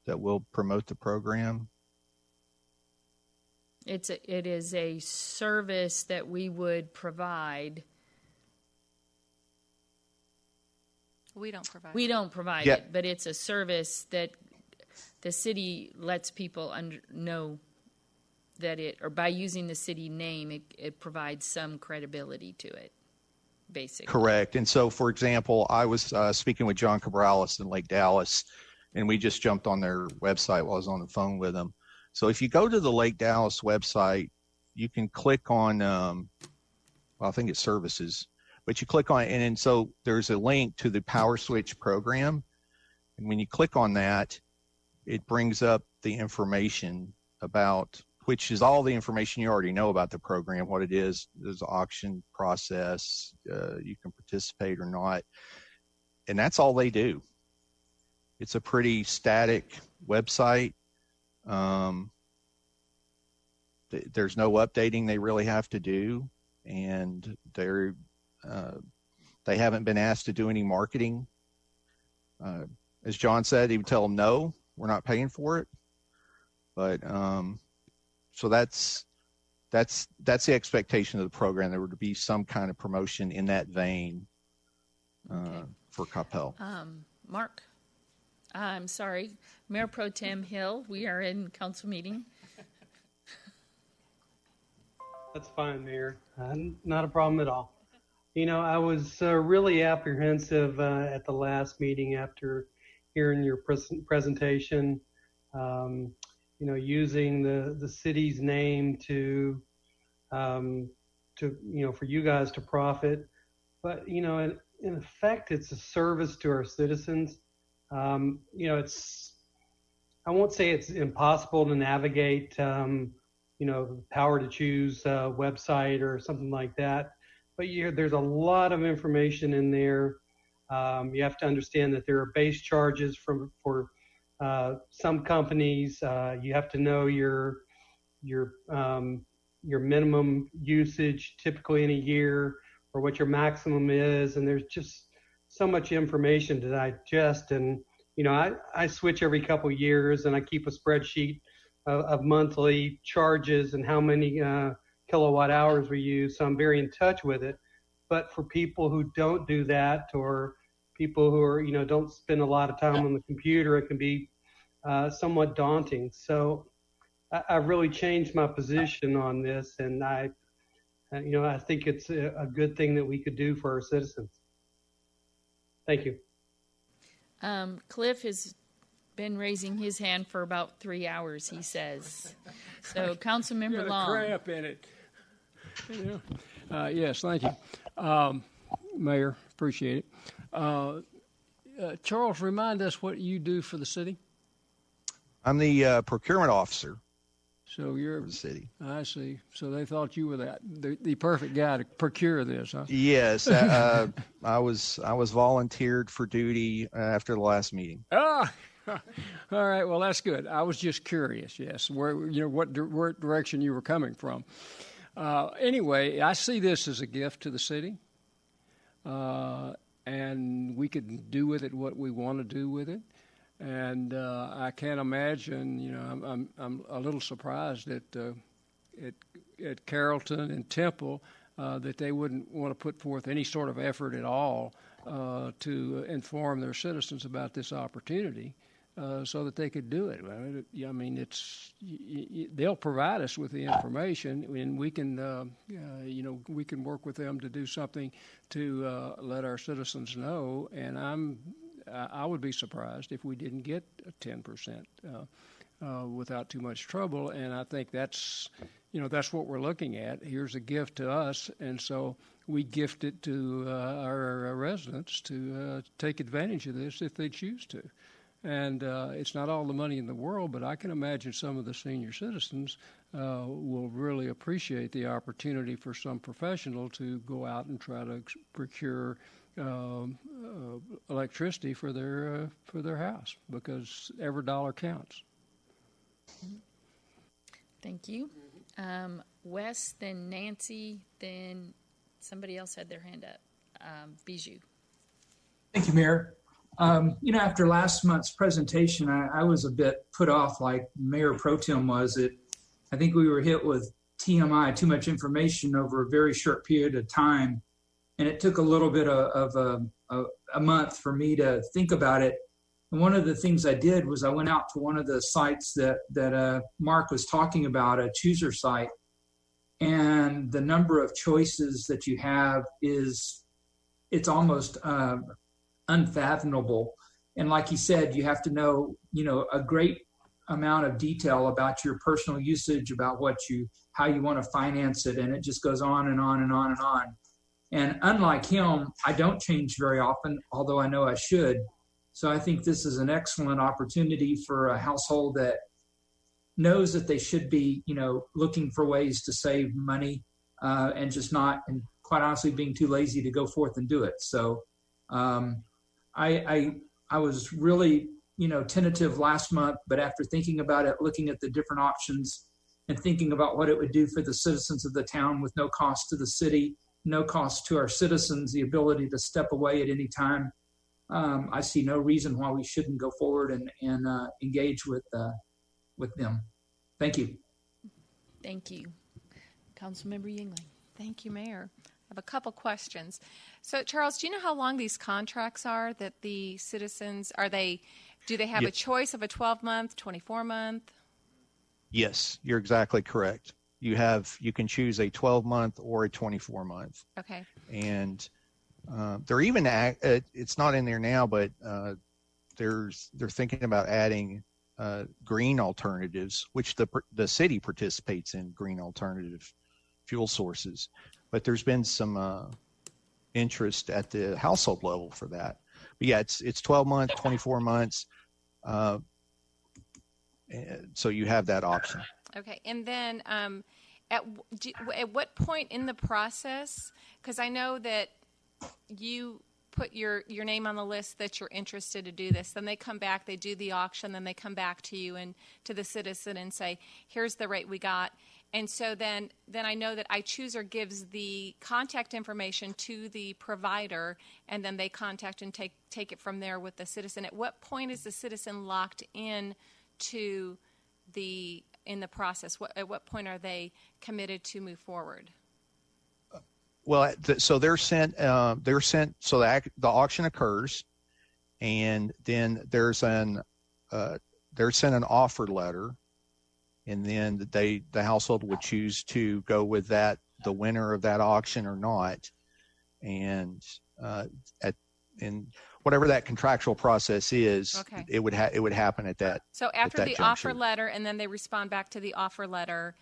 that will promote the program. It is a service that we would provide. We don't provide. We don't provide it, but it's a service that the city lets people know that or by using the city name, it provides some credibility to it, basically. Correct. And so, for example, I was speaking with John Cabrales in Lake Dallas, and we just jumped on their website while I was on the phone with them. So if you go to the Lake Dallas website, you can click on, I think it's services, but you click on it, and so there's a link to the Power Switch program. And when you click on that, it brings up the information about, which is all the information you already know about the program, what it is. There's an auction process, you can participate or not. And that's all they do. It's a pretty static website. There's no updating they really have to do, and they haven't been asked to do any marketing. As John said, he would tell them, no, we're not paying for it. But so that's the expectation of the program. There would be some kind of promotion in that vein for Coppell. Mark? I'm sorry, Mayor Pro Tem Hill, we are in council meeting. That's fine, Mayor. Not a problem at all. You know, I was really apprehensive at the last meeting after hearing your presentation. Using the city's name to for you guys to profit, but in effect, it's a service to our citizens. It's, I won't say it's impossible to navigate, the Power to Choose website or something like that, but there's a lot of information in there. You have to understand that there are base charges for some companies. You have to know your minimum usage typically in a year, or what your maximum is, and there's just so much information to digest. And I switch every couple of years, and I keep a spreadsheet of monthly charges and how many kilowatt hours we use, so I'm very in touch with it. But for people who don't do that, or people who are don't spend a lot of time on the computer, it can be somewhat daunting. So I've really changed my position on this, and I think it's a good thing that we could do for our citizens. Thank you. Cliff has been raising his hand for about 3 hours, he says. So, Councilmember Long. Crap in it. Yes, thank you, Mayor. Appreciate it. Charles, remind us what you do for the city. I'm the procurement officer. So you're for the city. I see. So they thought you were the perfect guy to procure this, huh? Yes, I was volunteered for duty after the last meeting. Ah, all right. Well, that's good. I was just curious. Yes, where what direction you were coming from. Anyway, I see this as a gift to the city, and we can do with it what we want to do with it. And I can't imagine. I'm a little surprised at Carrollton and Temple that they wouldn't want to put forth any sort of effort at all to inform their citizens about this opportunity. so that they could do it. I mean, they'll provide us with the information, and we can, we can work with them to do something to let our citizens know. And I would be surprised if we didn't get 10% without too much trouble. And I think that's what we're looking at. Here's a gift to us, and so we gift it to our residents to take advantage of this if they choose to. And it's not all the money in the world, but I can imagine some of the senior citizens will really appreciate the opportunity for some professional to go out and try to procure electricity for their house, because every dollar counts. Thank you. Wes, then Nancy, then somebody else had their hand up. Bijou. Thank you, Mayor. After last month's presentation, I was a bit put off, like Mayor Pro Tem was. I think we were hit with TMI, too much information over a very short period of time. And it took a little bit of a month for me to think about it. And one of the things I did was I went out to one of the sites that Mark was talking about, a chooser site. And the number of choices that you have it's almost unfathomable. And like he said, you have to know, a great amount of detail about your personal usage, about how you want to finance it. And it just goes on and on and on and on. And unlike him, I don't change very often, although I know I should. So I think this is an excellent opportunity for a household that knows that they should be, looking for ways to save money and just not, and quite honestly, being too lazy to go forth and do it. So I was really, tentative last month, but after thinking about it, looking at the different options and thinking about what it would do for the citizens of the town with no cost to the city, no cost to our citizens, the ability to step away at any time, I see no reason why we shouldn't go forward and engage with them. Thank you. Thank you. Councilmember Yingling. Thank you, Mayor. I have a couple questions. So, Charles, do you know how long these contracts are that the citizens, do they have a choice of a 12-month, 24-month? Yes, you're exactly correct. You can choose a 12-month or a 24-month. Okay. And they're even, it's not in there now, but they're thinking about adding green alternatives, which the city participates in green alternative fuel sources. But there's been some interest at the household level for that. But yeah, it's 12 months, 24 months. So you have that option. Okay. And then at what point in the process, because I know that you put your name on the list that you're interested to do this, then they come back, they do the auction, then they come back to you and to the citizen and say, here's the rate we got. And so then I know that iChooser gives the contact information to the provider, and then they contact and take it from there with the citizen. At what point is the citizen locked in to in the process? At what point are they committed to move forward? Well, so they're sent. So the auction occurs, and then they're sent an offer letter, and then the household would choose to go with the winner of that auction or not, and whatever that contractual process is, okay, it would happen at that. So after the juncture. Offer letter, and then they respond back to the offer letter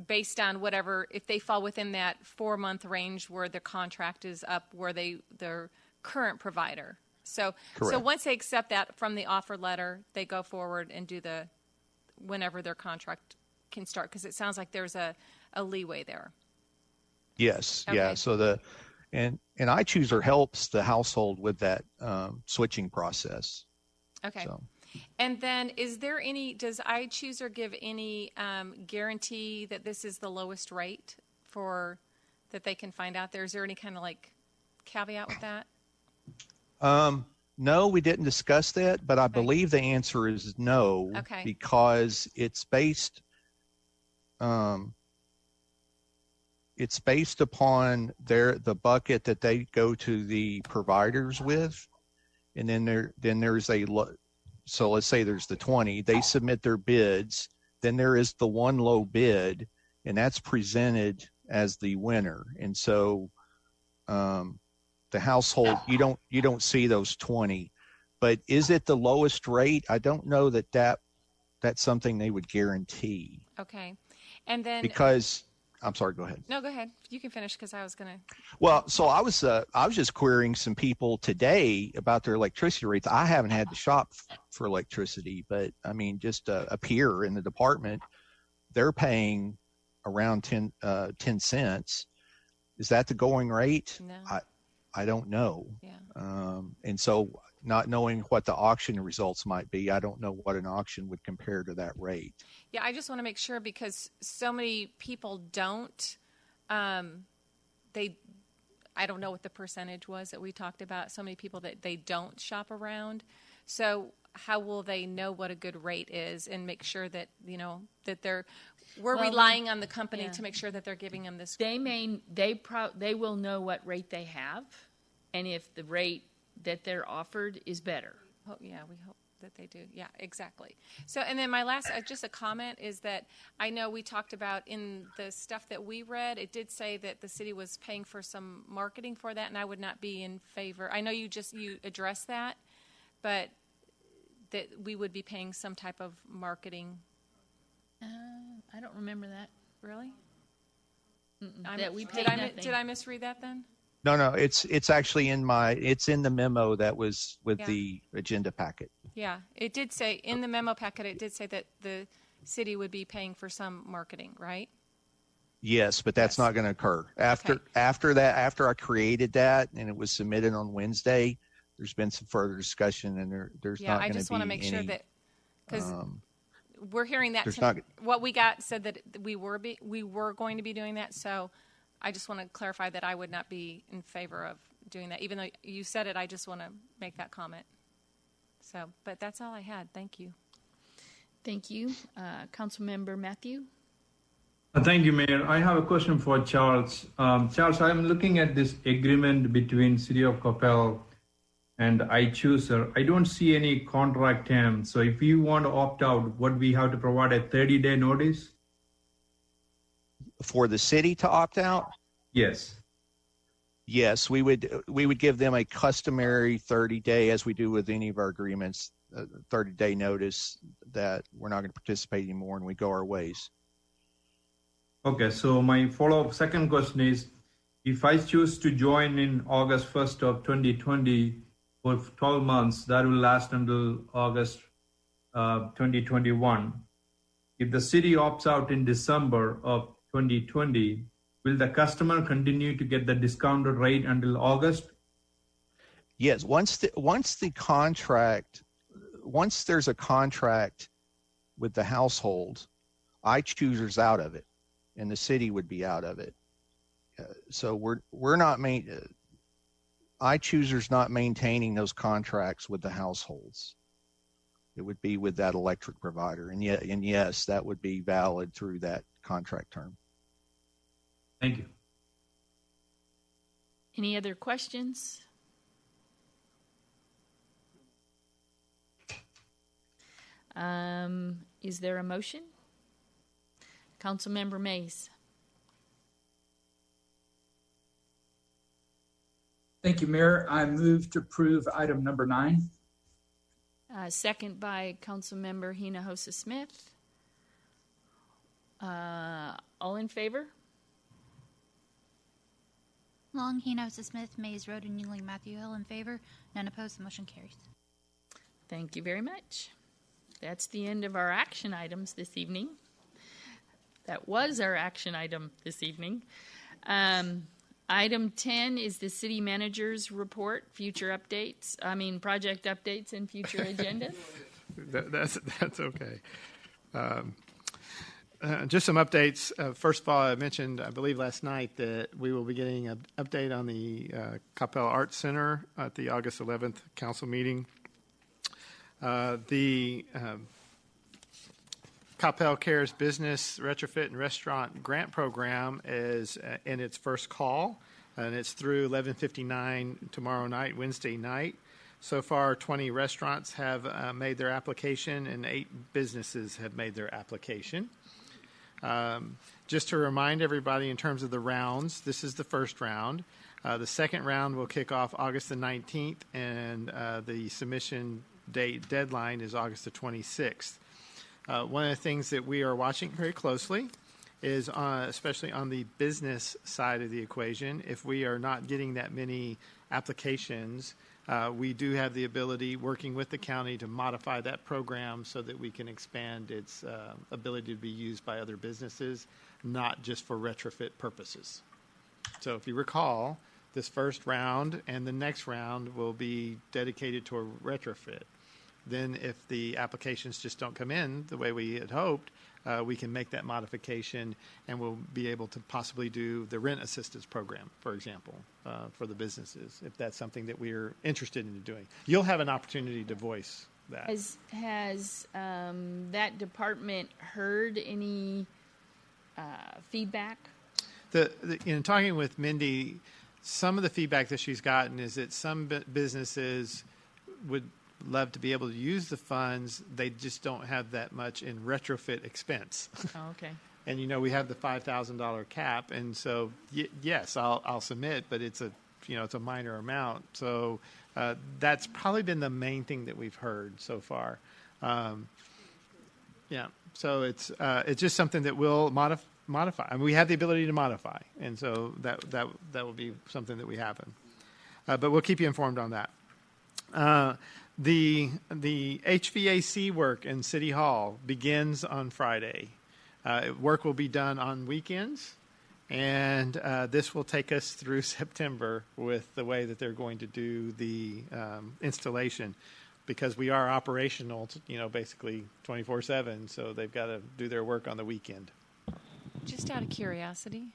based on whatever, if they fall within that 4-month range where the contract is up, where their current provider. So once they accept that from the offer letter, they go forward and do whenever their contract can start, because it sounds like there's a leeway there. Yes. Okay. Yeah. So and iChooser helps the household with that switching process. Okay. So. And then does iChooser give any guarantee that this is the lowest rate that they can find out there? Is there any kind of caveat with that? No, we didn't discuss that, but I believe the answer is no. Okay. Because it's based upon the bucket that they go to the providers with, and then there's so let's say there's the 20, they submit their bids, then there is the one low bid, and that's presented as the winner. And so the household, you don't see those 20. But is it the lowest rate? I don't know that's something they would guarantee. Okay. And then Because I'm sorry, go ahead. No, go ahead. You can finish because I was going to. Well, so I was just querying some people today about their electricity rates. I haven't had to shop for electricity, but I mean, just a peer in the department, they're paying around 10 cents. Is that the going rate? No. I don't know. Yeah. And so not knowing what the auction results might be, I don't know what an auction would compare to that rate. Yeah, I just want to make sure because so many people don't, I don't know what the percentage was that we talked about, so many people that they don't shop around. So how will they know what a good rate is and make sure that, that we're relying on the company to make sure that they're giving them this. They will know what rate they have, and if the rate that they're offered is better. Oh, yeah, we hope that they do. Yeah, exactly. So, and then my last, just a comment is that I know we talked about in the stuff that we read, it did say that the city was paying for some marketing for that, and I would not be in favor. I know you addressed that, but that we would be paying some type of marketing. I don't remember that. Really? That we paid nothing. Did I misread that then? No, it's actually in the memo that was with the agenda packet. Yeah, it did say in the memo packet, it did say that the city would be paying for some marketing, right? Yes, but that's not going to occur. After I created that and it was submitted on Wednesday, there's been some further discussion and there's not going to be any. Yeah, I just want to make sure that, because we're hearing that what we got said that we were going to be doing that, so I just want to clarify that I would not be in favor of doing that. Even though you said it, I just want to make that comment. So, but that's all I had. Thank you. Thank you. Councilmember Matthew? Thank you, Mayor. I have a question for Charles. Charles, I'm looking at this agreement between City of Coppell and iChooser. I don't see any contract terms. So if you want to opt out, would we have to provide a 30-day notice? For the city to opt out? Yes. Yes, we would give them a customary 30-day, as we do with any of our agreements, 30-day notice that we're not going to participate anymore and we go our ways. Okay, so my follow-up second question is, if I choose to join in August 1st of 2020 for 12 months, that will last until August 2021. If the city opts out in December of 2020, will the customer continue to get the discounted rate until August? Yes, once there's a contract with the household, iChooser's out of it, and the city would be out of it. So we're not iChooser's not maintaining those contracts with the households. It would be with that electric provider, and yes, that would be valid through that contract term. Thank you. Any other questions? Is there a motion? Councilmember Mays. Thank you, Mayor. I move to approve item number 9. Second by Councilmember Hinojosa Smith. All in favor? Long, Hinojosa Smith, Mays Road, and Yuengling Matthew Hill in favor. None opposed. The motion carries. Thank you very much. That's the end of our action items this evening. That was our action item this evening. Item 10 is the city manager's report, project updates and future agendas. That's okay. Just some updates. First of all, I mentioned, I believe last night, that we will be getting an update on the Coppell Arts Center at the August 11th council meeting. The Coppell Cares Business Retrofit and Restaurant Grant Program is in its first call, and it's through 11:59 tomorrow night, Wednesday night. So far, 20 restaurants have made their application and 8 businesses have made their application. Just to remind everybody in terms of the rounds, this is the first round. The second round will kick off August the 19th, and the submission date deadline is August the 26th. One of the things that we are watching very closely is, especially on the business side of the equation, if we are not getting that many applications, we do have the ability, working with the county, to modify that program so that we can expand its ability to be used by other businesses, not just for retrofit purposes. So if you recall, this first round and the next round will be dedicated to a retrofit. Then if the applications just don't come in the way we had hoped, we can make that modification and we'll be able to possibly do the rent assistance program, for example, for the businesses, if that's something that we're interested in doing. You'll have an opportunity to voice that. Has that department heard any feedback? In talking with Mindy, some of the feedback that she's gotten is that some businesses would love to be able to use the funds. They just don't have that much in retrofit expense. Oh, okay. And we have the $5,000 cap, and so yes, I'll submit, but it's a minor amount. So that's probably been the main thing that we've heard so far. So it's just something that we'll modify. I mean, we have the ability to modify, and so that will be something that we happen. But we'll keep you informed on that. The HVAC work in City Hall begins on Friday. Work will be done on weekends, and this will take us through September with the way that they're going to do the installation, because we are operational, basically 24/7. So they've got to do their work on the weekend. Just out of curiosity,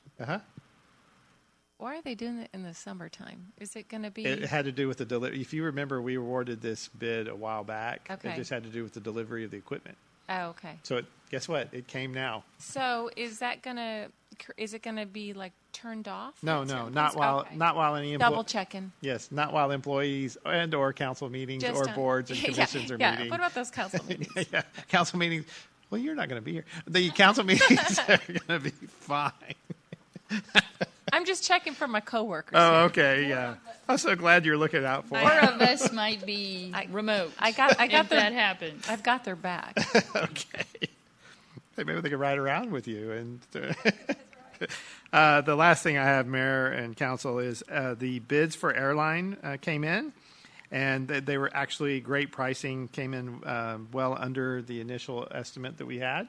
why are they doing it in the summertime? Is it going to be? It had to do with the delivery. If you remember, we awarded this bid a while back. Okay. It just had to do with the delivery of the equipment. Oh, okay. So guess what? It came now. So is it going to be like turned off? No, not while any double checking. Yes, not while employees and/or council meetings or boards and commissions are meeting. What about those council meetings? Yeah, council meetings. Well, you're not going to be here. The council meetings are going to be fine. I'm just checking for my coworkers. Oh, okay, yeah. I'm so glad you're looking out for. 4 of us might be remote. I got if their, that happens. I've got their back. Okay. Hey, maybe they could ride around with you. And the last thing I have, Mayor and Council, is the bids for airline came in, and they were actually great pricing. Came in well under the initial estimate that we had.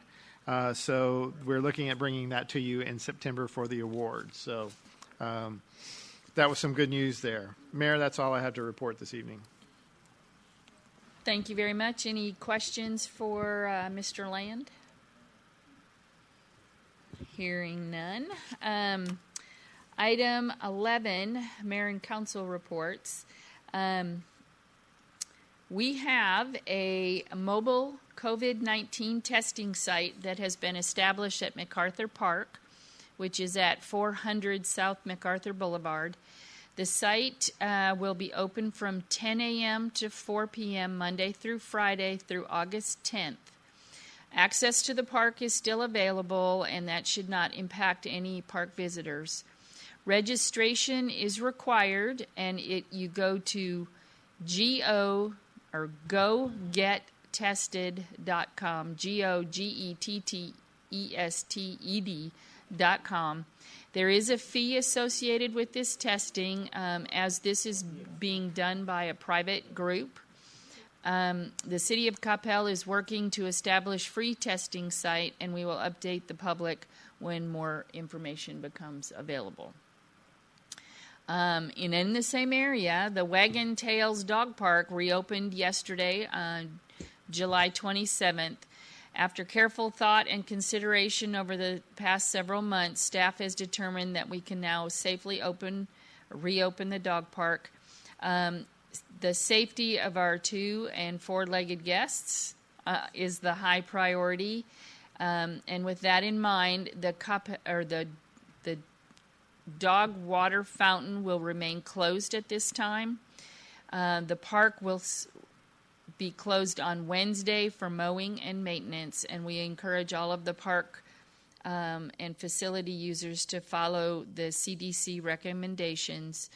So we're looking at bringing that to you in September for the awards. So that was some good news there. Mayor, that's all I have to report this evening. Thank you very much. Any questions for Mr. Land? Hearing none. Item 11, Mayor and Council reports. We have a mobile COVID-19 testing site that has been established at MacArthur Park, which is at 400 South MacArthur Boulevard. The site will be open from 10 a.m. to 4 p.m. Monday through Friday through August 10th. Access to the park is still available, and that should not impact any park visitors. Registration is required, and you go to gogettested.com, gogettested.com. There is a fee associated with this testing, as this is being done by a private group. The City of Coppell is working to establish free testing site, and we will update the public when more information becomes available. In the same area, the Wagon Tails Dog Park reopened yesterday on July 27th. After careful thought and consideration over the past several months, staff has determined that we can now safely reopen the dog park. The safety of our 2- and 4-legged guests is the high priority, and with that in mind, the dog water fountain will remain closed at this time. The park will be closed on Wednesday for mowing and maintenance, and we encourage all of the park and facility users to follow the CDC recommendations.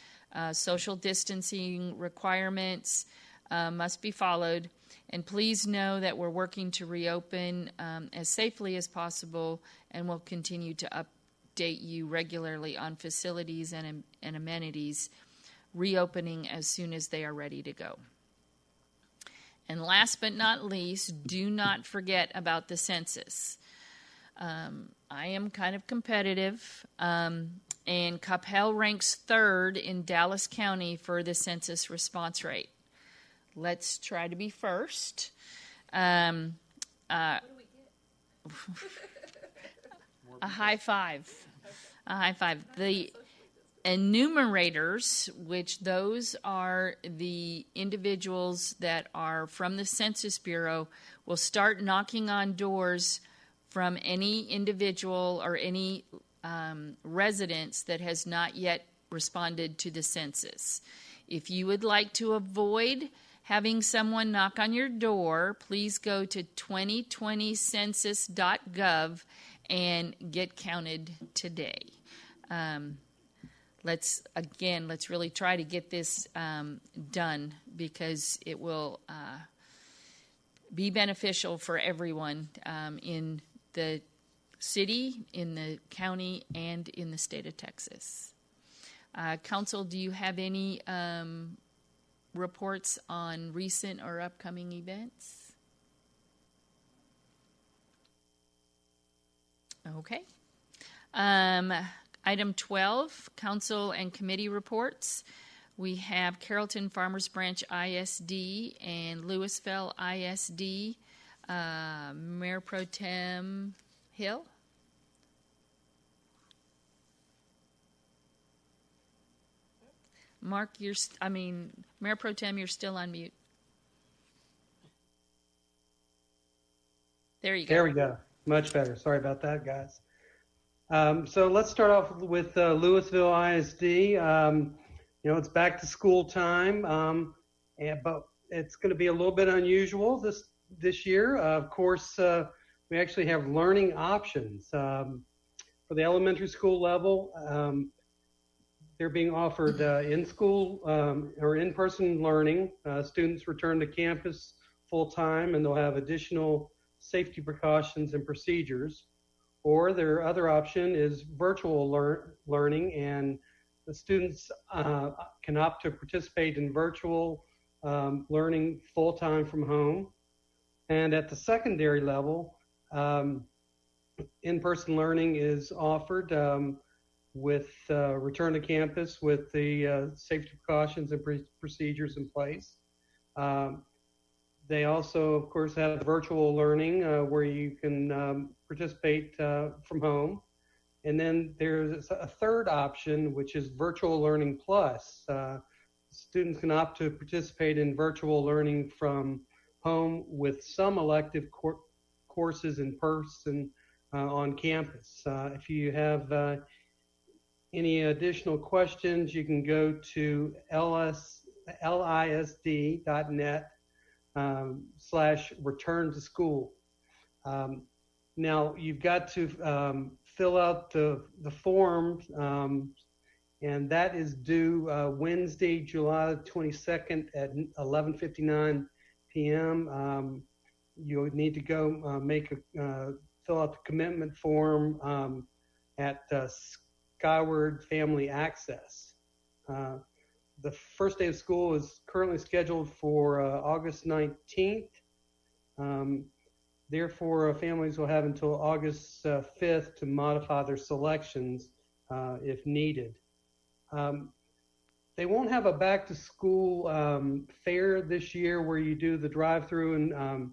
Social distancing requirements must be followed, and please know that we're working to reopen as safely as possible, and we'll continue to update you regularly on facilities and amenities reopening as soon as they are ready to go. And last but not least, do not forget about the census. I am kind of competitive, and Coppell ranks 3rd in Dallas County for the census response rate. Let's try to be first. What do we get? A high five. A high five. The enumerators, which those are the individuals that are from the Census Bureau, will start knocking on doors from any individual or any residence that has not yet responded to the census. If you would like to avoid having someone knock on your door, please go to 2020census.gov and get counted today. Let's really try to get this done, because it will be beneficial for everyone in the city, in the county, and in the state of Texas. Council, do you have any reports on recent or upcoming events? Okay. Item 12, council and committee reports. We have Carrollton Farmers Branch ISD and Louisville ISD. Mayor Pro Tem Hill. Mark, Mayor Pro Tem, you're still on mute. There you go. There we go. Much better. Sorry about that, guys. So let's start off with Louisville ISD. It's back to school time, but it's going to be a little bit unusual this year. Of course, we actually have learning options for the elementary school level. They're being offered in-school or in-person learning. Students return to campus full-time, and they'll have additional safety precautions and procedures. Or their other option is virtual learning, and the students can opt to participate in virtual learning full-time from home. And at the secondary level, in-person learning is offered with return to campus with the safety precautions and procedures in place. They also, of course, have virtual learning where you can participate from home. And then there's a third option, which is virtual learning plus. Students can opt to participate in virtual learning from home with some elective courses in person on campus. If you have any additional questions, you can go to lisd.net/return to school. Now, you've got to fill out the form, and that is due Wednesday, July 22nd at 11:59 p.m. You need to go fill out the commitment form at Skyward Family Access. The first day of school is currently scheduled for August 19th. Therefore, families will have until August 5th to modify their selections if needed. They won't have a back-to-school fair this year where you do the drive-through and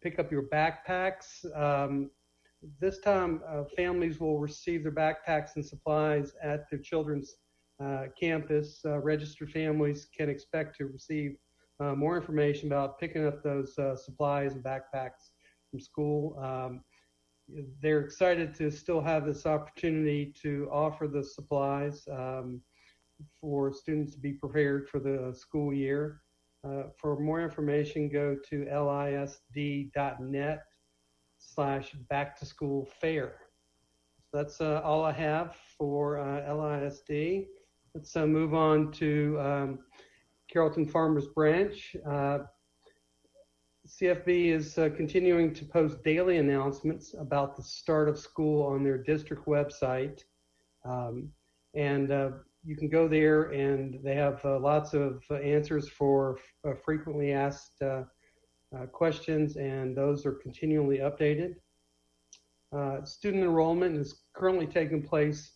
pick up your backpacks. This time, families will receive their backpacks and supplies at their children's campus. Registered families can expect to receive more information about picking up those supplies and backpacks from school. They're excited to still have this opportunity to offer the supplies. for students to be prepared for the school year. For more information, go to lisd.net/back-to-school-fair. So that's all I have for LISD. Let's move on to Carrollton Farmers Branch. CFB is continuing to post daily announcements about the start of school on their district website. You can go there and they have lots of answers for frequently asked questions, and those are continually updated. Student enrollment is currently taking place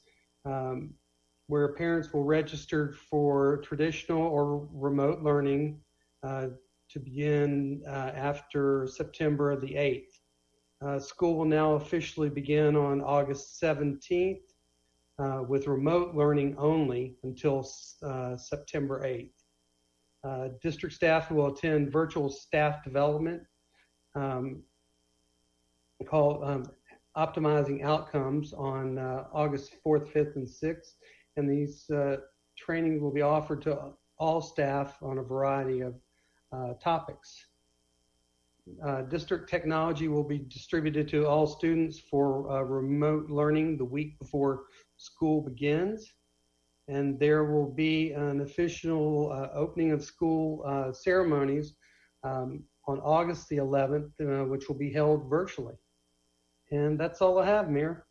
where parents will register for traditional or remote learning to begin after September the 8th. School will now officially begin on August 17th with remote learning only until September 8th. District staff will attend virtual staff development called Optimizing Outcomes on August 4th, 5th, and 6th. And these trainings will be offered to all staff on a variety of topics. District technology will be distributed to all students for remote learning the week before school begins. And there will be an official opening of school ceremonies on August the 11th, which will be held virtually. And that's all I have, Mayor.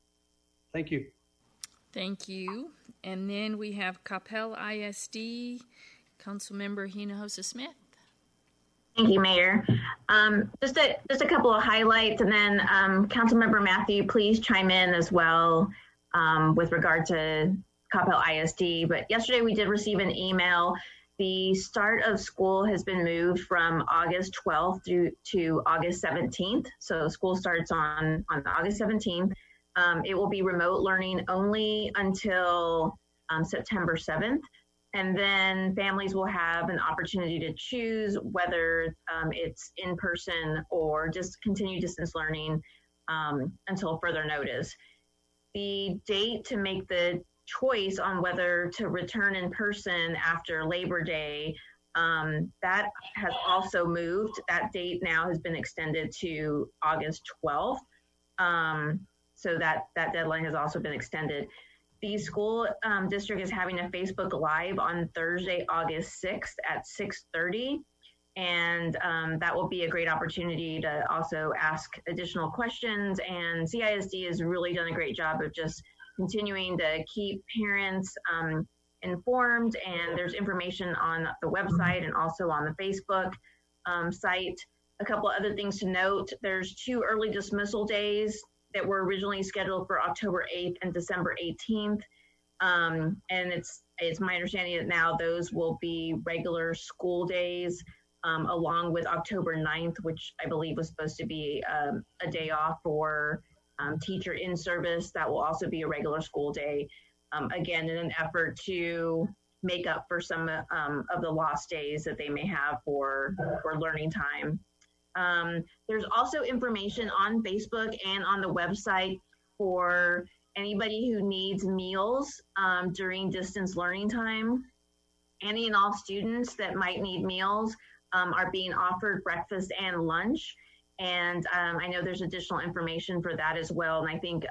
Thank you. Thank you. And then we have Coppell ISD, Councilmember Hinojosa-Smith. Thank you, Mayor. Just a couple of highlights, and then Councilmember Matthew, please chime in as well with regard to Coppell ISD. But yesterday we did receive an email. The start of school has been moved from August 12th to August 17th. So school starts on August 17th. It will be remote learning only until September 7th. And then families will have an opportunity to choose whether it's in person or just continue distance learning until further notice. The date to make the choice on whether to return in person after Labor Day, that has also moved. That date now has been extended to August 12th. So that deadline has also been extended. The school district is having a Facebook Live on Thursday, August 6th at 6:30. And that will be a great opportunity to also ask additional questions. And CISD has really done a great job of just continuing to keep parents informed. And there's information on the website and also on the Facebook site. A couple other things to note, there's 2 early dismissal days that were originally scheduled for October 8th and December 18th. And it's my understanding that now those will be regular school days, along with October 9th, which I believe was supposed to be a day off for teacher in service. That will also be a regular school day, again, in an effort to make up for some of the lost days that they may have for learning time. There's also information on Facebook and on the website for anybody who needs meals during distance learning time. Any and all students that might need meals are being offered breakfast and lunch. And I know there's additional information for that as well. And I think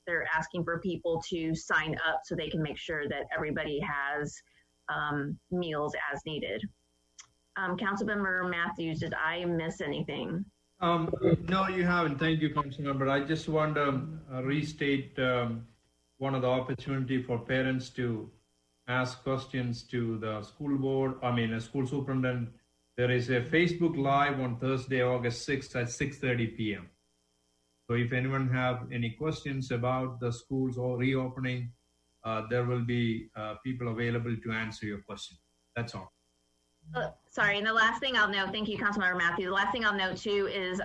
they're asking for people to sign up so they can make sure that everybody has meals as needed. Councilmember Matthews, did I miss anything? No, you haven't. Thank you, Councilmember. I just want to restate one of the opportunity for parents to ask questions to the school board, a school superintendent. There is a Facebook Live on Thursday, August 6th at 6:30 p.m. So if anyone have any questions about the schools or reopening, there will be people available to answer your question. That's all. Sorry, and the last thing I'll note, thank you, Councilmember Matthew. The last thing I'll note too is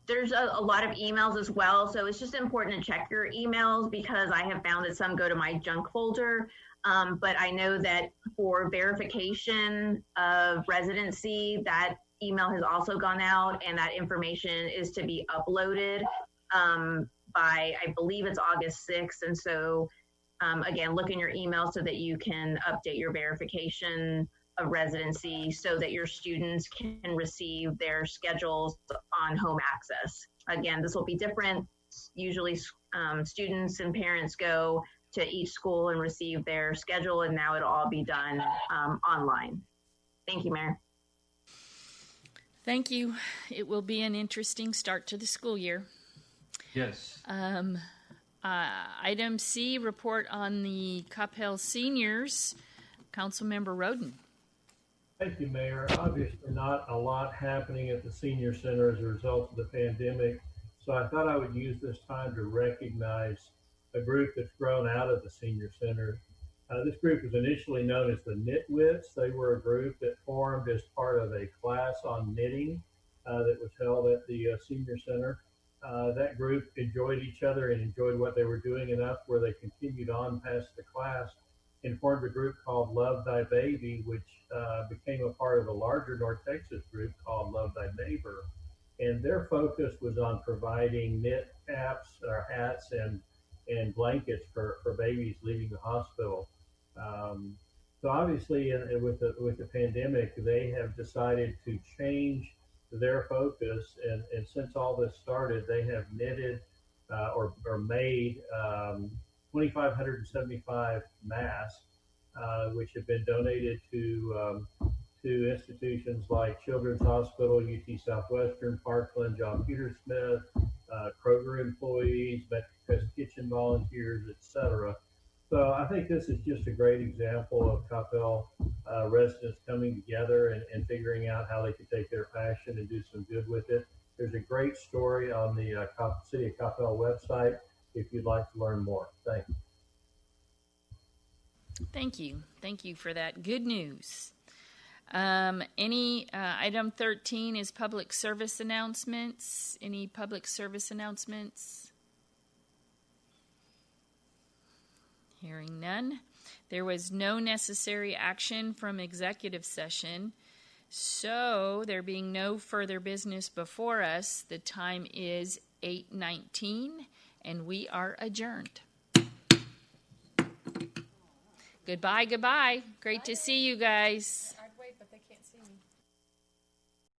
there's a lot of emails as well. So it's just important to check your emails because I have found that some go to my junk folder. But I know that for verification of residency, that email has also gone out and that information is to be uploaded by, I believe it's August 6th. And so Again, look in your email so that you can update your verification of residency so that your students can receive their schedules on home access. Again, this will be different. Usually students and parents go to each school and receive their schedule, and now it'll all be done online. Thank you, Mayor. Thank you. It will be an interesting start to the school year. Yes. Item C, report on the Coppell seniors. Councilmember Roden. Thank you, Mayor. Obviously not a lot happening at the senior center as a result of the pandemic, so I thought I would use this time to recognize a group that's grown out of the senior center. This group was initially known as the Knitwits. They were a group that formed as part of a class on knitting that was held at the senior center. That group enjoyed each other and enjoyed what they were doing enough where they continued on past the class and formed a group called Love Thy Baby, which became a part of a larger North Texas group called Love Thy Neighbor. And their focus was on providing knit caps or hats and blankets for babies leaving the hospital. So obviously with the pandemic, they have decided to change their focus, and since all this started, they have knitted or made 2,575 masks, which have been donated to institutions like Children's Hospital, UT Southwestern, Parkland, John Peter Smith, Kroger employees, Metrocrest Kitchen volunteers, etc. So I think this is just a great example of Coppell residents coming together and figuring out how they can take their passion and do some good with it. There's a great story on the City of Coppell website if you'd like to learn more. Thank you. Thank you. Thank you for that good news. Item 13 is public service announcements. Any public service announcements? Hearing none. There was no necessary action from executive session. So, there being no further business before us, the time is 8:19 and we are adjourned. Goodbye, goodbye. Great to see you guys.